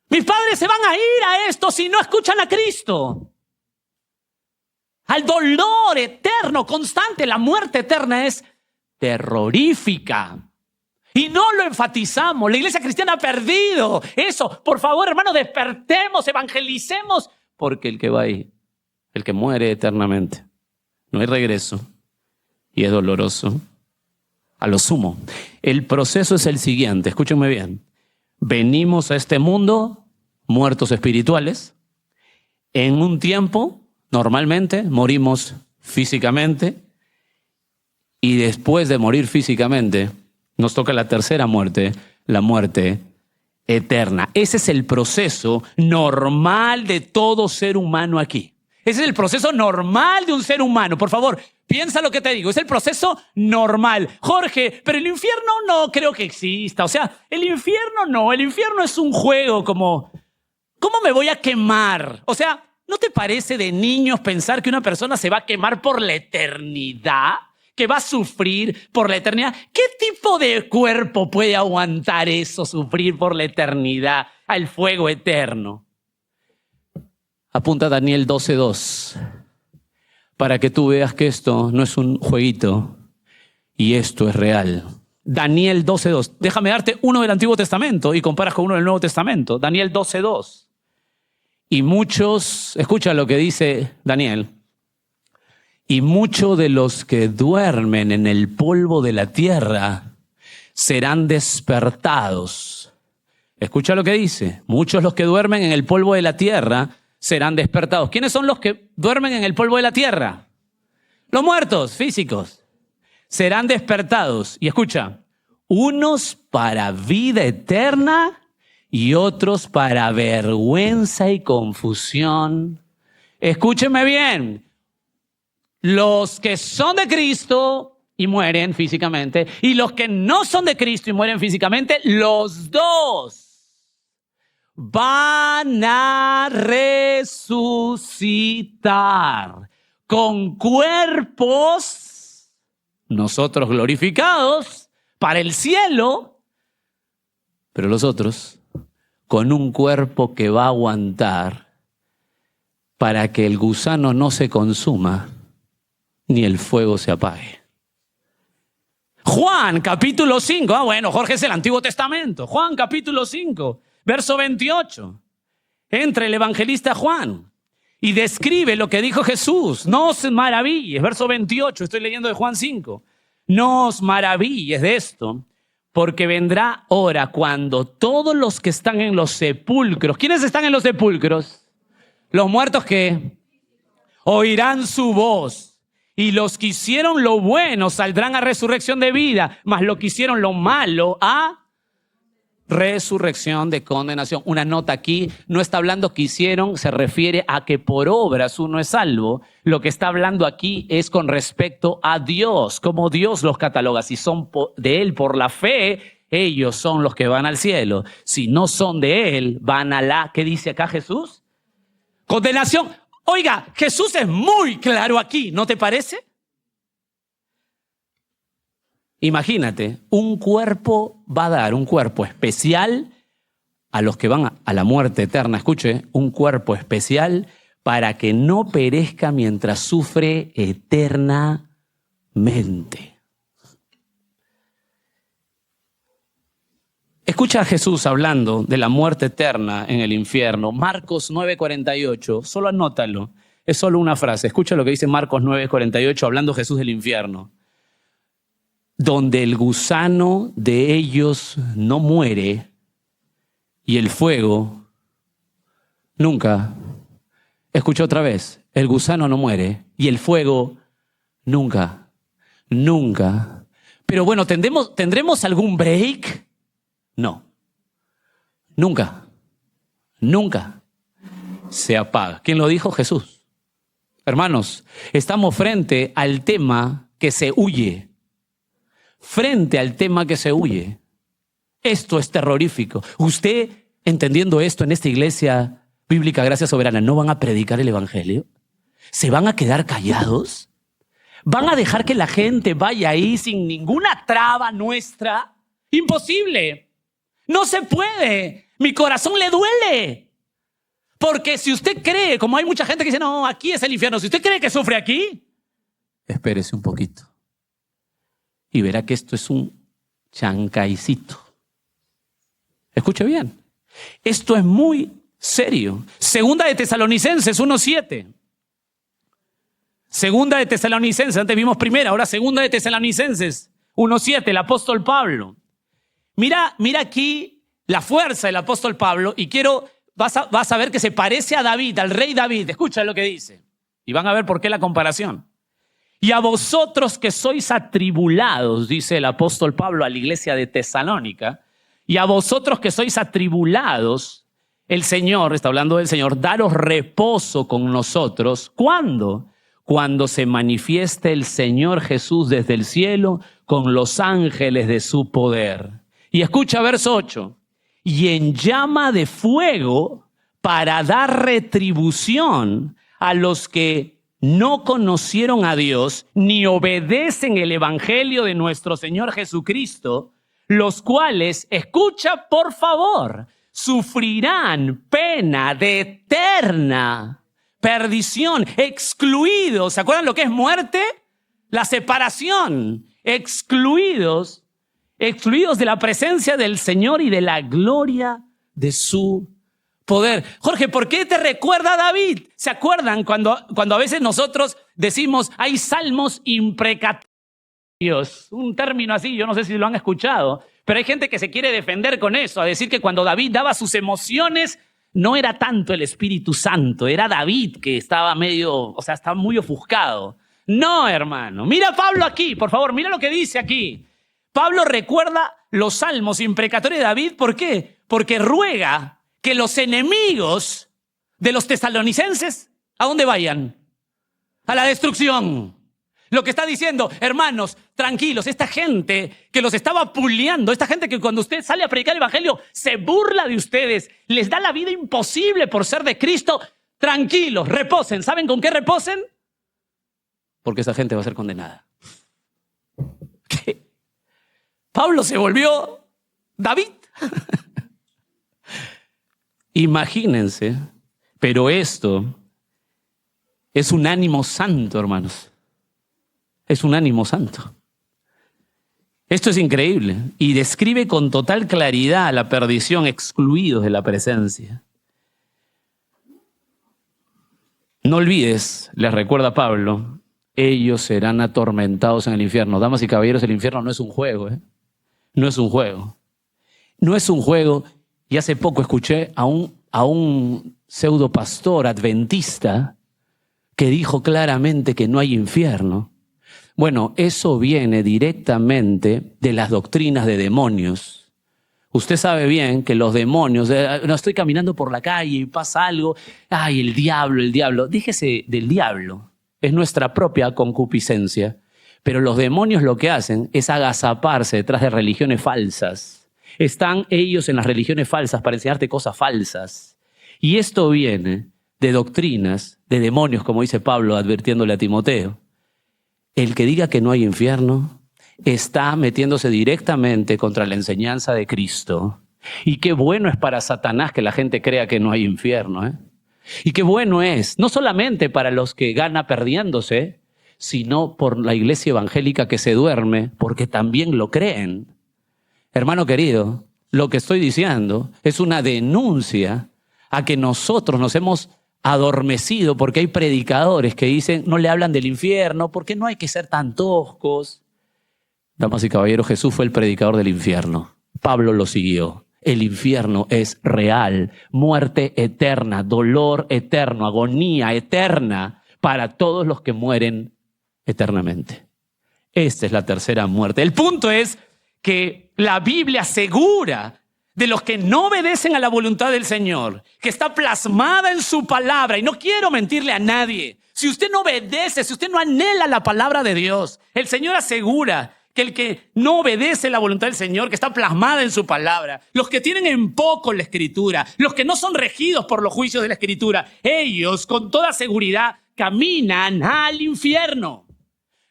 [SPEAKER 2] Mis padres se van a ir a esto si no escuchan a Cristo. Al dolor eterno, constante. La muerte eterna es terrorífica. Y no lo enfatizamos. La iglesia cristiana ha perdido eso. Por favor, hermanos, despertemos, evangelicemos. Porque el que va ahí, el que muere eternamente, no hay regreso. Y es doloroso. A lo sumo. El proceso es el siguiente. Escúchenme bien. Venimos a este mundo muertos espirituales. En un tiempo, normalmente, morimos físicamente. Y después de morir físicamente, nos toca la tercera muerte, la muerte eterna. Ese es el proceso normal de todo ser humano aquí. Ese es el proceso normal de un ser humano. Por favor, piensa lo que te digo. Es el proceso normal. Jorge, pero el infierno no creo que exista. O sea, el infierno no. El infierno es un juego como... ¿Cómo me voy a quemar? O sea, ¿no te parece de niños pensar que una persona se va a quemar por la eternidad? ¿Que va a sufrir por la eternidad? ¿Qué tipo de cuerpo puede aguantar eso, sufrir por la eternidad, al fuego eterno? Apunta Daniel 12:2, para que tú veas que esto no es un jueguito y esto es real. Daniel 12:2. Déjame darte uno del Antiguo Testamento y comparas con uno del Nuevo Testamento. Daniel 12:2. Y muchos, escucha lo que dice Daniel, y muchos de los que duermen en el polvo de la tierra serán despertados. Escucha lo que dice, muchos los que duermen en el polvo de la tierra serán despertados. ¿Quiénes son los que duermen en el polvo de la tierra? Los muertos físicos. Serán despertados. Y escucha, unos para vida eterna y otros para vergüenza y confusión. Escúcheme bien. los que son de Cristo y mueren físicamente, y los que no son de Cristo y mueren físicamente, los dos van a resucitar con cuerpos, nosotros glorificados, para el cielo, pero los otros con un cuerpo que va a aguantar para que el gusano no se consuma ni el fuego se apague. Juan capítulo 5, bueno, Jorge es el Antiguo Testamento. Juan capítulo 5, verso 28. Entra el evangelista Juan y describe lo que dijo Jesús. No os maravilles, verso 28, estoy leyendo de Juan 5. No os maravilles de esto, porque vendrá hora cuando todos los que están en los sepulcros, ¿quiénes están en los sepulcros? Los muertos que oirán su voz. Y los que hicieron lo bueno saldrán a resurrección de vida, mas los que hicieron lo malo a resurrección de condenación. Una nota aquí, no está hablando que hicieron, se refiere a que por obras uno es salvo. Lo que está hablando aquí es con respecto a Dios, como Dios los cataloga. Si son de Él por la fe, ellos son los que van al cielo. Si no son de Él, van a la, ¿qué dice acá Jesús? Condenación. Oiga, Jesús es muy claro aquí, ¿no te parece? Imagínate, un cuerpo va a dar, un cuerpo especial a los que van a la muerte eterna. Escuche, un cuerpo especial para que no perezca mientras sufre eternamente. Escucha a Jesús hablando de la muerte eterna en el infierno. Marcos 9:48, solo anótalo. Es solo una frase. Escucha lo que dice Marcos 9:48, hablando Jesús del infierno. Donde el gusano de ellos no muere y el fuego nunca. Escucha otra vez. El gusano no muere y el fuego nunca. Nunca. Pero bueno, ¿tendremos algún break? No, nunca, nunca se apaga. ¿Quién lo dijo? Jesús. Hermanos, estamos frente al tema que se huye. Frente al tema que se huye. Esto es terrorífico. Usted, entendiendo esto en esta iglesia bíblica Gracia Soberana, ¿no van a predicar el evangelio? ¿Se van a quedar callados? ¿Van a dejar que la gente vaya ahí sin ninguna traba nuestra? Imposible. No se puede. Mi corazón le duele. Porque si usted cree, como hay mucha gente que dice, no, aquí es el infierno. Si usted cree que sufre aquí, espérese un poquito. Y verá que esto es un chancaicito. Escuche bien. Esto es muy serio. Segunda de Tesalonicenses 1:7. Segunda de Tesalonicenses. Antes vimos primera, ahora segunda de Tesalonicenses 1:7. El apóstol Pablo. Mira aquí la fuerza del apóstol Pablo y vas a ver que se parece a David, al rey David. Escucha lo que dice y van a ver por qué la comparación. Y a vosotros que sois atribulados, dice el apóstol Pablo a la iglesia de Tesalónica, y a vosotros que sois atribulados, el Señor, está hablando del Señor, daros reposo con nosotros. ¿Cuándo? Cuando se manifieste el Señor Jesús desde el cielo con los ángeles de su poder. Y escucha verso 8. Y en llama de fuego para dar retribución a los que no conocieron a Dios ni obedecen el evangelio de nuestro Señor Jesucristo, los cuales, escucha por favor, sufrirán pena de eterna perdición, excluidos. ¿Se acuerdan lo que es muerte? La separación, excluidos de la presencia del Señor y de la gloria de su poder. Jorge, ¿por qué te recuerda a David? ¿Se acuerdan cuando a veces nosotros decimos hay salmos imprecatorios? Un término así, yo no sé si lo han escuchado, pero hay gente que se quiere defender con eso, a decir que cuando David daba sus emociones no era tanto el Espíritu Santo, era David que estaba estaba muy ofuscado. No, hermano. Mira Pablo aquí, por favor, mira lo que dice aquí. Pablo recuerda los salmos imprecatorios de David. ¿Por qué? Porque ruega que los enemigos de los tesalonicenses, ¿a dónde vayan? a la destrucción. Lo que está diciendo, hermanos, tranquilos, esta gente que los estaba puliendo, esta gente que cuando usted sale a predicar el evangelio se burla de ustedes, les da la vida imposible por ser de Cristo, tranquilos, reposen. ¿Saben con qué reposen? Porque esa gente va a ser condenada. ¿Qué? Pablo se volvió David. Imagínense, pero esto es un ánimo santo, hermanos. Es un ánimo santo. Esto es increíble y describe con total claridad la perdición, excluidos de la presencia. No olvides, les recuerda Pablo, ellos serán atormentados en el infierno. Damas y caballeros, el infierno no es un juego, ¿eh? No es un juego. No es un juego. Y hace poco escuché a un pseudo pastor adventista que dijo claramente que no hay infierno. Bueno, eso viene directamente de las doctrinas de demonios. Usted sabe bien que los demonios, no estoy caminando por la calle y pasa algo, ay, el diablo. Déjese del diablo, es nuestra propia concupiscencia. Pero los demonios lo que hacen es agazaparse detrás de religiones falsas. Están ellos en las religiones falsas para enseñarte cosas falsas. Y esto viene de doctrinas, de demonios, como dice Pablo advirtiéndole a Timoteo. El que diga que no hay infierno está metiéndose directamente contra la enseñanza de Cristo. Y qué bueno es para Satanás que la gente crea que no hay infierno, ¿eh? Y qué bueno es, no solamente para los que gana perdiéndose, sino por la iglesia evangélica que se duerme, porque también lo creen. Hermano querido, lo que estoy diciendo es una denuncia a que nosotros nos hemos adormecido porque hay predicadores que dicen, no le hablan del infierno, porque no hay que ser tan toscos. Damas y caballeros, Jesús fue el predicador del infierno. Pablo lo siguió. El infierno es real, muerte eterna, dolor eterno, agonía eterna para todos los que mueren eternamente. Esta es la tercera muerte. El punto es que la Biblia asegura de los que no obedecen a la voluntad del Señor, que está plasmada en su palabra, y no quiero mentirle a nadie. Si usted no obedece, si usted no anhela la palabra de Dios, el Señor asegura que el que no obedece la voluntad del Señor, que está plasmada en su palabra, los que tienen en poco la Escritura, los que no son regidos por los juicios de la Escritura, ellos con toda seguridad caminan al infierno.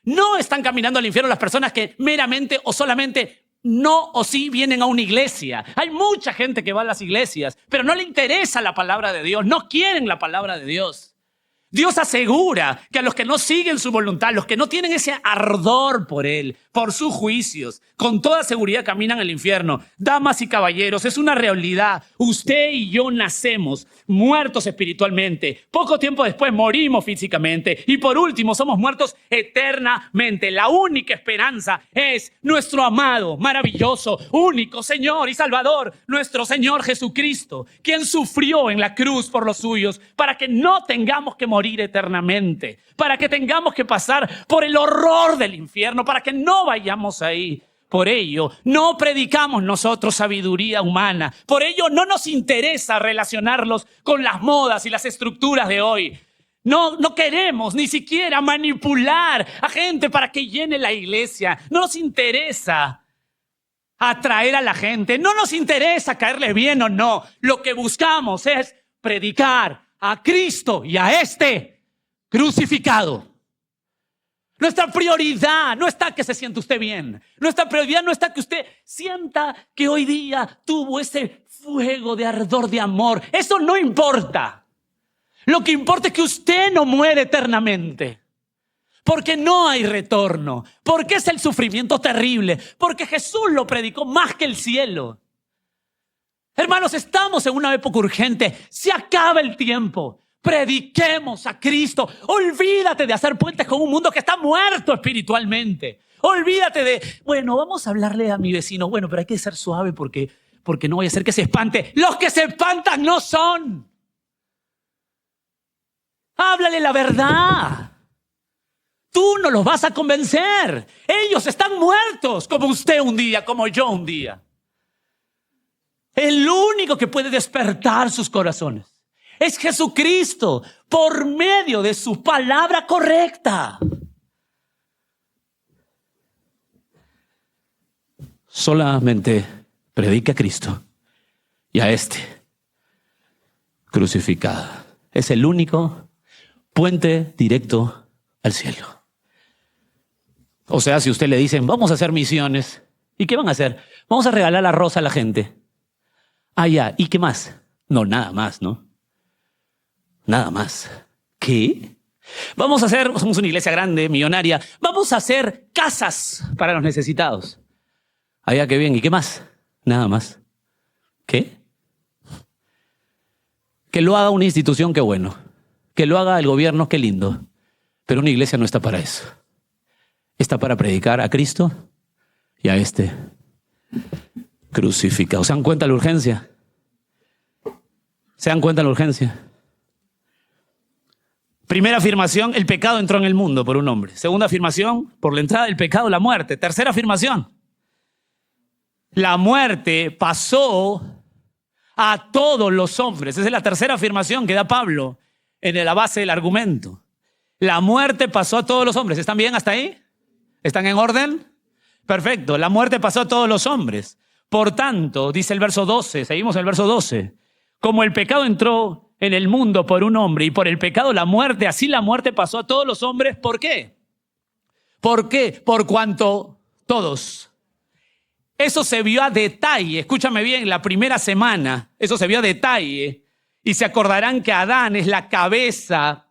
[SPEAKER 2] No están caminando al infierno las personas que meramente o solamente no o sí vienen a una iglesia. Hay mucha gente que va a las iglesias, pero no le interesa la palabra de Dios, no quieren la palabra de Dios. Dios asegura que a los que no siguen su voluntad, los que no tienen ese ardor por Él, por sus juicios, con toda seguridad caminan al infierno. Damas y caballeros, es una realidad. Usted y yo nacemos muertos espiritualmente. Poco tiempo después morimos físicamente. Y por último, somos muertos eternamente. La única esperanza es nuestro amado, maravilloso, único Señor y Salvador, nuestro Señor Jesucristo, quien sufrió en la cruz por los suyos, para que no tengamos que morir eternamente, para que tengamos que pasar por el horror del infierno, para que no vayamos ahí. Por ello, no predicamos nosotros sabiduría humana. Por ello, no nos interesa relacionarlos con las modas y las estructuras de hoy. No queremos ni siquiera manipular a gente para que llene la iglesia. No nos interesa atraer a la gente. No nos interesa caerles bien o no. Lo que buscamos es predicar a Cristo y a este crucificado. Nuestra prioridad no está que se sienta usted bien. Nuestra prioridad no está que usted sienta que hoy día tuvo ese fuego de ardor de amor. Eso no importa. Lo que importa es que usted no muere eternamente. Porque no hay retorno. Porque es el sufrimiento terrible. Porque Jesús lo predicó más que el cielo. Hermanos, estamos en una época urgente. Se acaba el tiempo. Prediquemos a Cristo. Olvídate de hacer puentes con un mundo que está muerto espiritualmente. Olvídate de, bueno, vamos a hablarle a mi vecino. Bueno, pero hay que ser suave porque no vaya a ser que se espante. Los que se espantan no son. Háblale la verdad. Tú no los vas a convencer. Ellos están muertos, como usted un día, como yo un día. El único que puede despertar sus corazones, es Jesucristo por medio de su palabra correcta. Solamente predica a Cristo y a este crucificado. Es el único puente directo al cielo. O sea, si usted le dicen, vamos a hacer misiones, ¿y qué van a hacer? Vamos a regalar la rosa a la gente. Ah, ya, ¿y qué más? No, nada más, ¿no? Nada más. ¿Qué? Vamos a hacer, somos una iglesia grande, millonaria, vamos a hacer casas para los necesitados. Ah, ya, qué bien, ¿y qué más? Nada más. ¿Qué? Que lo haga una institución, qué bueno. Que lo haga el gobierno, qué lindo. Pero una iglesia no está para eso. Está para predicar a Cristo y a este crucificado. ¿Se dan cuenta de la urgencia? ¿Se dan cuenta de la urgencia? Primera afirmación, el pecado entró en el mundo por un hombre. Segunda afirmación, por la entrada del pecado, la muerte. Tercera afirmación, la muerte pasó a todos los hombres. Esa es la tercera afirmación que da Pablo en la base del argumento. La muerte pasó a todos los hombres. ¿Están bien hasta ahí? ¿Están en orden? Perfecto. La muerte pasó a todos los hombres. Por tanto, dice el verso 12, seguimos el verso 12, como el pecado entró en el mundo por un hombre y por el pecado la muerte, así la muerte pasó a todos los hombres. ¿Por qué? ¿Por qué? Por cuanto todos. Eso se vio a detalle, escúchame bien, la primera semana, eso se vio a detalle. Y se acordarán que Adán es la cabeza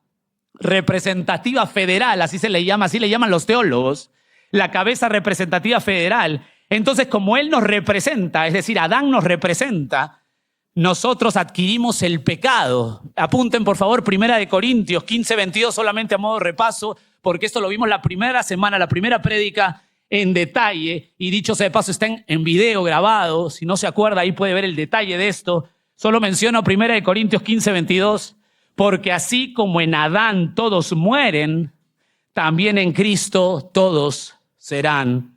[SPEAKER 2] representativa federal, así le llaman los teólogos, la cabeza representativa federal. Entonces, como él nos representa, es decir, Adán nos representa, nosotros adquirimos el pecado. Apunten, por favor, 1 Corintios 15:22, solamente a modo de repaso, porque esto lo vimos la primera semana, la primera prédica en detalle, y dicho sea de paso, está en video grabado. Si no se acuerda, ahí puede ver el detalle de esto. Solo menciono 1 Corintios 15:22, porque así como en Adán todos mueren, también en Cristo todos serán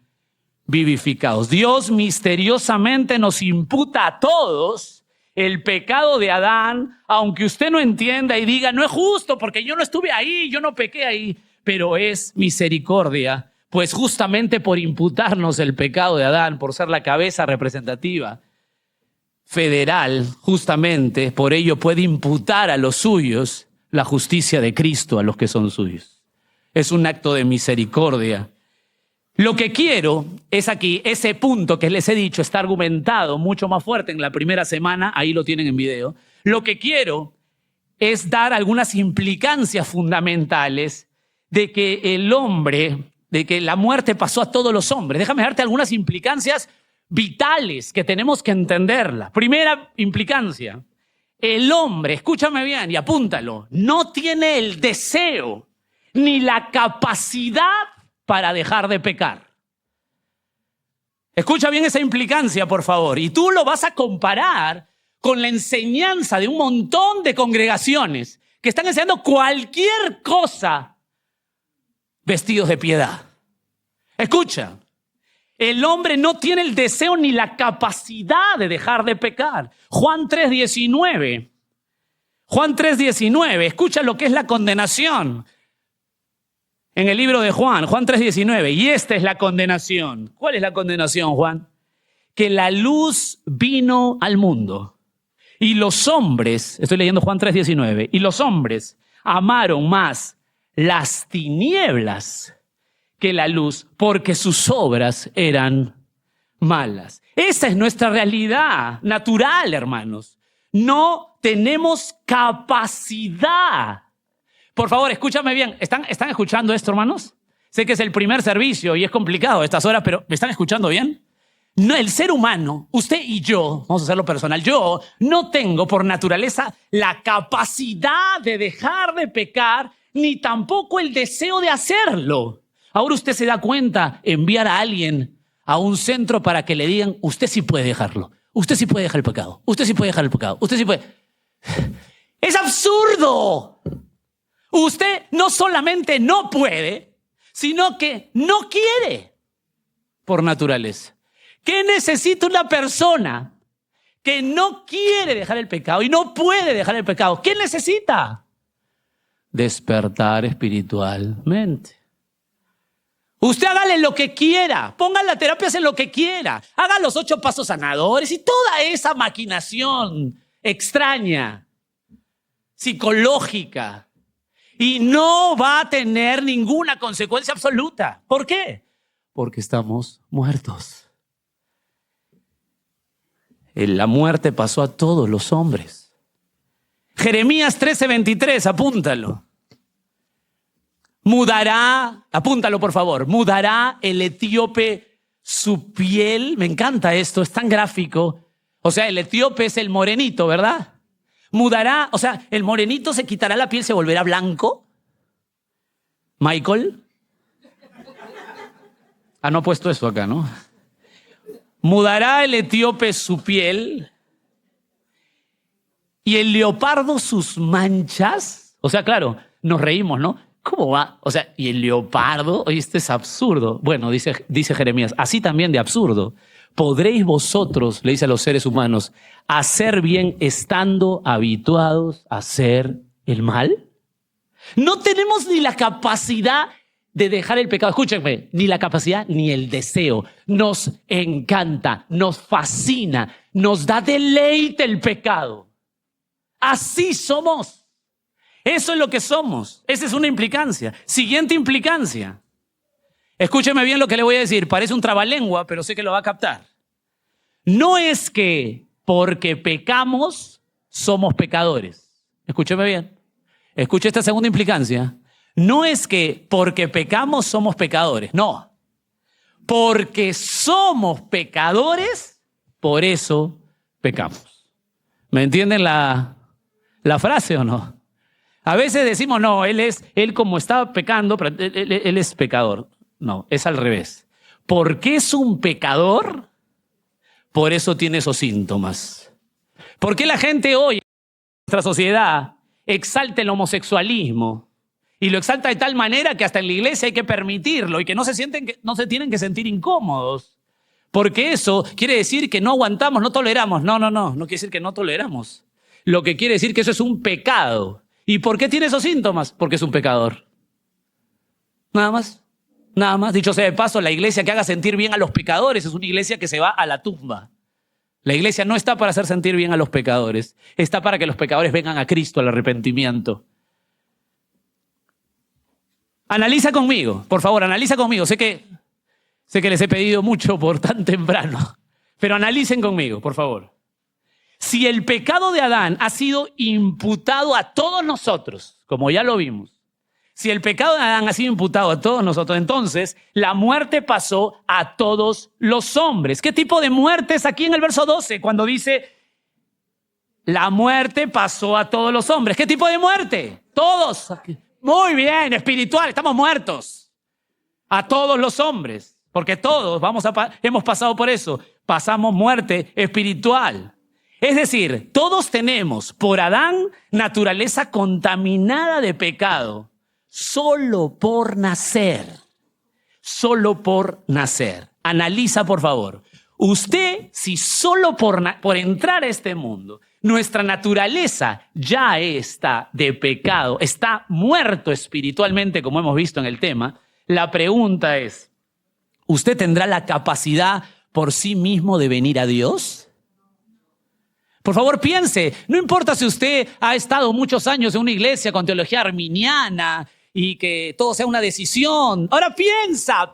[SPEAKER 2] vivificados. Dios misteriosamente nos imputa a todos el pecado de Adán, aunque usted no entienda y diga, no es justo porque yo no estuve ahí, yo no pequé ahí, pero es misericordia, pues justamente por imputarnos el pecado de Adán, por ser la cabeza representativa federal, justamente por ello puede imputar a los suyos la justicia de Cristo a los que son suyos. Es un acto de misericordia. Lo que quiero es aquí, ese punto que les he dicho está argumentado mucho más fuerte en la primera semana, ahí lo tienen en video. Lo que quiero es dar algunas implicancias fundamentales de que el hombre, de que la muerte pasó a todos los hombres. Déjame darte algunas implicancias vitales que tenemos que entenderla. Primera implicancia, el hombre, escúchame bien y apúntalo, no tiene el deseo ni la capacidad para dejar de pecar. Escucha bien esa implicancia, por favor, y tú lo vas a comparar con la enseñanza de un montón de congregaciones que están enseñando cualquier cosa vestidos de piedad. Escucha, el hombre no tiene el deseo ni la capacidad de dejar de pecar. Juan 3:19. Juan 3:19, escucha lo que es la condenación. En el libro de Juan 3:19, y esta es la condenación. ¿Cuál es la condenación, Juan? Que la luz vino al mundo y los hombres, estoy leyendo Juan 3:19, y los hombres amaron más las tinieblas que la luz porque sus obras eran malas. Esa es nuestra realidad natural, hermanos. No tenemos capacidad. Por favor, escúchame bien. ¿Están escuchando esto, hermanos? Sé que es el primer servicio y es complicado a estas horas, pero ¿me están escuchando bien? No, el ser humano, usted y yo, vamos a hacerlo personal, yo no tengo por naturaleza la capacidad de dejar de pecar, ni tampoco el deseo de hacerlo. Ahora usted se da cuenta, enviar a alguien a un centro para que le digan, usted sí puede dejarlo, usted sí puede dejar el pecado, usted sí puede dejar el pecado, usted sí puede. ¡Es absurdo! Usted no solamente no puede, sino que no quiere por naturaleza. ¿Qué necesita una persona que no quiere dejar el pecado y no puede dejar el pecado, ¿qué necesita? Despertar espiritualmente. Usted hágale lo que quiera, ponga la terapia en lo que quiera, haga los 8 pasos sanadores y toda esa maquinación extraña, psicológica, y no va a tener ninguna consecuencia absoluta. ¿Por qué? Porque estamos muertos. La muerte pasó a todos los hombres. Jeremías 13:23, apúntalo. Mudará, apúntalo por favor, mudará el etíope su piel. Me encanta esto, es tan gráfico. O sea, el etíope es el morenito, ¿verdad? Mudará, o sea, el morenito se quitará la piel, se volverá blanco. Michael. No ha puesto eso acá, ¿no? Mudará el etíope su piel y el leopardo sus manchas. O sea, claro, nos reímos, ¿no? ¿Cómo va? O sea, y el leopardo, oye, esto es absurdo. Bueno, dice Jeremías, así también de absurdo. ¿Podréis vosotros, le dice a los seres humanos, hacer bien estando habituados a hacer el mal? No tenemos ni la capacidad de dejar el pecado. Escúchenme, ni la capacidad ni el deseo. Nos encanta, nos fascina, nos da deleite el pecado. Así somos. Eso es lo que somos. Esa es una implicancia. Siguiente implicancia. Escúcheme bien lo que le voy a decir. Parece un trabalengua, pero sé que lo va a captar. No es que porque pecamos somos pecadores. Escúcheme bien. Escuche esta segunda implicancia. No es que porque pecamos somos pecadores, no. Porque somos pecadores, por eso pecamos. ¿Me entienden la frase o no? A veces decimos, no, él como estaba pecando, pero él es pecador. No, es al revés. Porque es un pecador, por eso tiene esos síntomas. ¿Por qué la gente hoy, en nuestra sociedad, exalta el homosexualismo? Y lo exalta de tal manera que hasta en la iglesia hay que permitirlo y que no se tienen que sentir incómodos. Porque eso quiere decir que no aguantamos, no toleramos. No quiere decir que no toleramos. Lo que quiere decir que eso es un pecado. ¿Y por qué tiene esos síntomas? Porque es un pecador. Nada más. Nada más. Dicho sea de paso, la iglesia que haga sentir bien a los pecadores es una iglesia que se va a la tumba. La iglesia no está para hacer sentir bien a los pecadores. Está para que los pecadores vengan a Cristo, al arrepentimiento. Analiza conmigo, por favor, analiza conmigo. Sé que les he pedido mucho por tan temprano, pero analicen conmigo, por favor. Si el pecado de Adán ha sido imputado a todos nosotros, como ya lo vimos, si el pecado de Adán ha sido imputado a todos nosotros, entonces la muerte pasó a todos los hombres. ¿Qué tipo de muerte es aquí en el verso 12 cuando dice la muerte pasó a todos los hombres? ¿Qué tipo de muerte? Todos. Muy bien, espiritual, estamos muertos. A todos los hombres, porque todos hemos pasado por eso. Pasamos muerte espiritual. Es decir, todos tenemos por Adán naturaleza contaminada de pecado. Solo por nacer. Solo por nacer. Analiza, por favor. Usted, si solo por entrar a este mundo, nuestra naturaleza ya está de pecado, está muerto espiritualmente, como hemos visto en el tema, la pregunta es, ¿usted tendrá la capacidad por sí mismo de venir a Dios? Por favor, piense, no importa si usted ha estado muchos años en una iglesia con teología arminiana y que todo sea una decisión. Ahora piensa,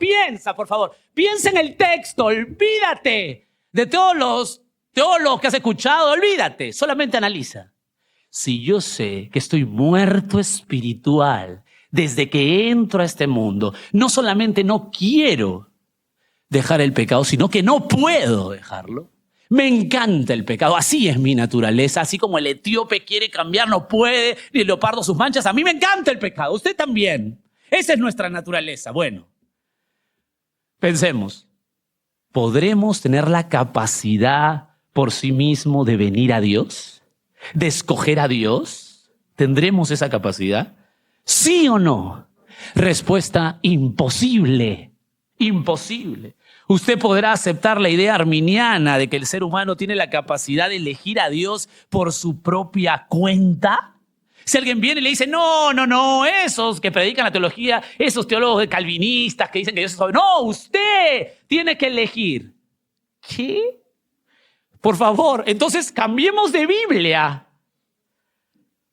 [SPEAKER 2] por favor. Piensa en el texto, olvídate de todos los teólogos que has escuchado, olvídate, solamente analiza. Si yo sé que estoy muerto espiritual desde que entro a este mundo, no solamente no quiero dejar el pecado, sino que no puedo dejarlo. Me encanta el pecado, así es mi naturaleza, así como el etíope quiere cambiar, no puede, ni el leopardo sus manchas, a mí me encanta el pecado, usted también. Esa es nuestra naturaleza. Bueno, pensemos, ¿podremos tener la capacidad por sí mismo de venir a Dios? ¿De escoger a Dios? ¿Tendremos esa capacidad? ¿Sí o no? Respuesta: imposible. Imposible. Usted podrá aceptar la idea arminiana de que el ser humano tiene la capacidad de elegir a Dios por su propia cuenta. Si alguien viene y le dice, no, esos que predican la teología, esos teólogos calvinistas que dicen que Dios es soberano, no, usted tiene que elegir. ¿Qué? Por favor, entonces cambiemos de Biblia.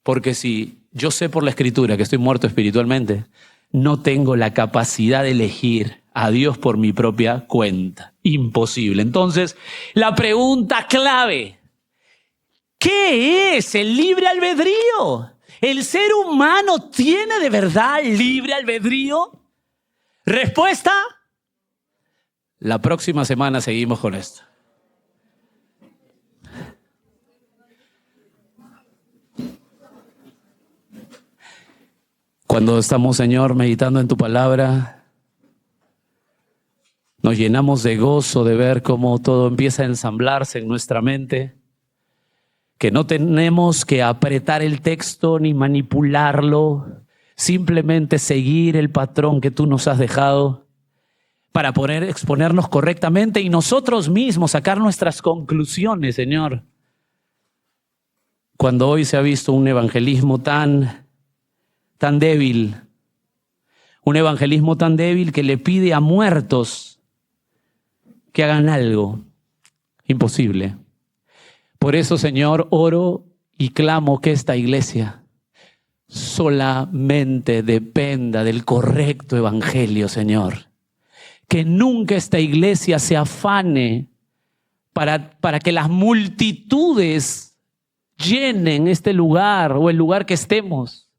[SPEAKER 2] Porque si yo sé por la Escritura que estoy muerto espiritualmente, no tengo la capacidad de elegir a Dios por mi propia cuenta. Imposible. Entonces, la pregunta clave, ¿qué es el libre albedrío? ¿El ser humano tiene de verdad libre albedrío? Respuesta, la próxima semana seguimos con esto. Cuando estamos, Señor, meditando en tu palabra, nos llenamos de gozo de ver cómo todo empieza a ensamblarse en nuestra mente, que no tenemos que apretar el texto ni manipularlo, simplemente seguir el patrón que tú nos has dejado para poder exponernos correctamente y nosotros mismos sacar nuestras conclusiones, Señor. Cuando hoy se ha visto un evangelismo tan débil, un evangelismo tan débil que le pide a muertos que hagan algo. Imposible. Por eso, Señor, oro y clamo que esta iglesia solamente dependa del correcto evangelio, Señor. Que nunca esta iglesia se afane para que las multitudes llenen este lugar o el lugar que estemos,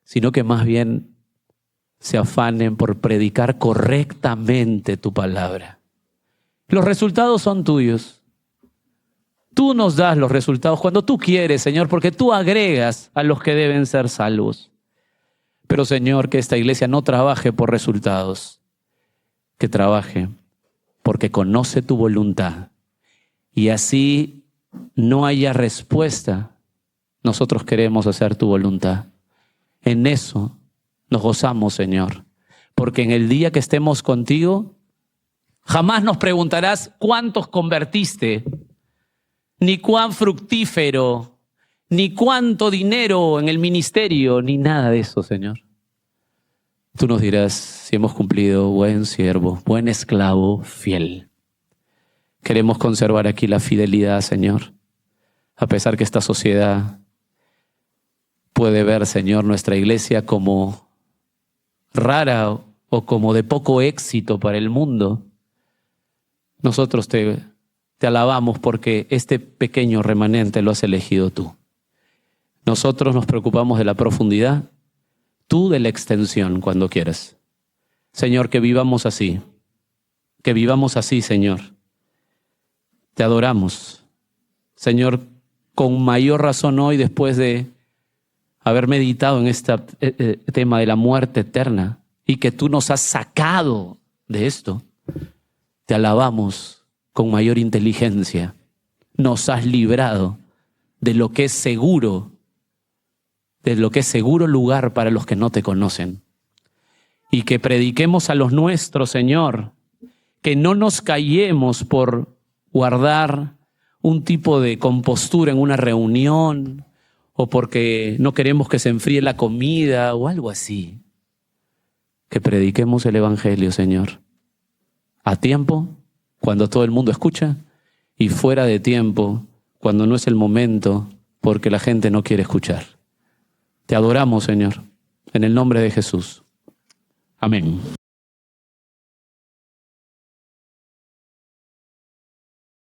[SPEAKER 2] sino que más bien se afanen por predicar correctamente tu palabra. Los resultados son tuyos. Tú nos das los resultados cuando tú quieres, Señor, porque tú agregas a los que deben ser salvos. Pero, Señor, que esta iglesia no trabaje por resultados, que trabaje porque conoce tu voluntad. Y así no haya respuesta, nosotros queremos hacer tu voluntad. En eso nos gozamos, Señor, porque en el día que estemos contigo, jamás nos preguntarás cuántos convertiste, ni cuán fructífero, ni cuánto dinero en el ministerio, ni nada de eso, Señor. Tú nos dirás si hemos cumplido, buen siervo, buen esclavo, fiel. Queremos conservar aquí la fidelidad, Señor, a pesar que esta sociedad puede ver, Señor, nuestra iglesia como rara o como de poco éxito para el mundo. Nosotros te alabamos porque este pequeño remanente lo has elegido tú. Nosotros nos preocupamos de la profundidad, tú de la extensión cuando quieras. Señor, que vivamos así, Señor. Te adoramos, Señor, con mayor razón hoy después de haber meditado en este tema de la muerte eterna y que tú nos has sacado de esto. Te alabamos con mayor inteligencia. Nos has librado de lo que es seguro, lugar para los que no te conocen. Y que prediquemos a los nuestros, Señor, que no nos callemos por guardar un tipo de compostura en una reunión o porque no queremos que se enfríe la comida o algo así. Que prediquemos el evangelio, Señor, a tiempo, cuando todo el mundo escucha, y fuera de tiempo, cuando no es el momento, porque la gente no quiere escuchar. Te adoramos, Señor, en el nombre de Jesús. Amén.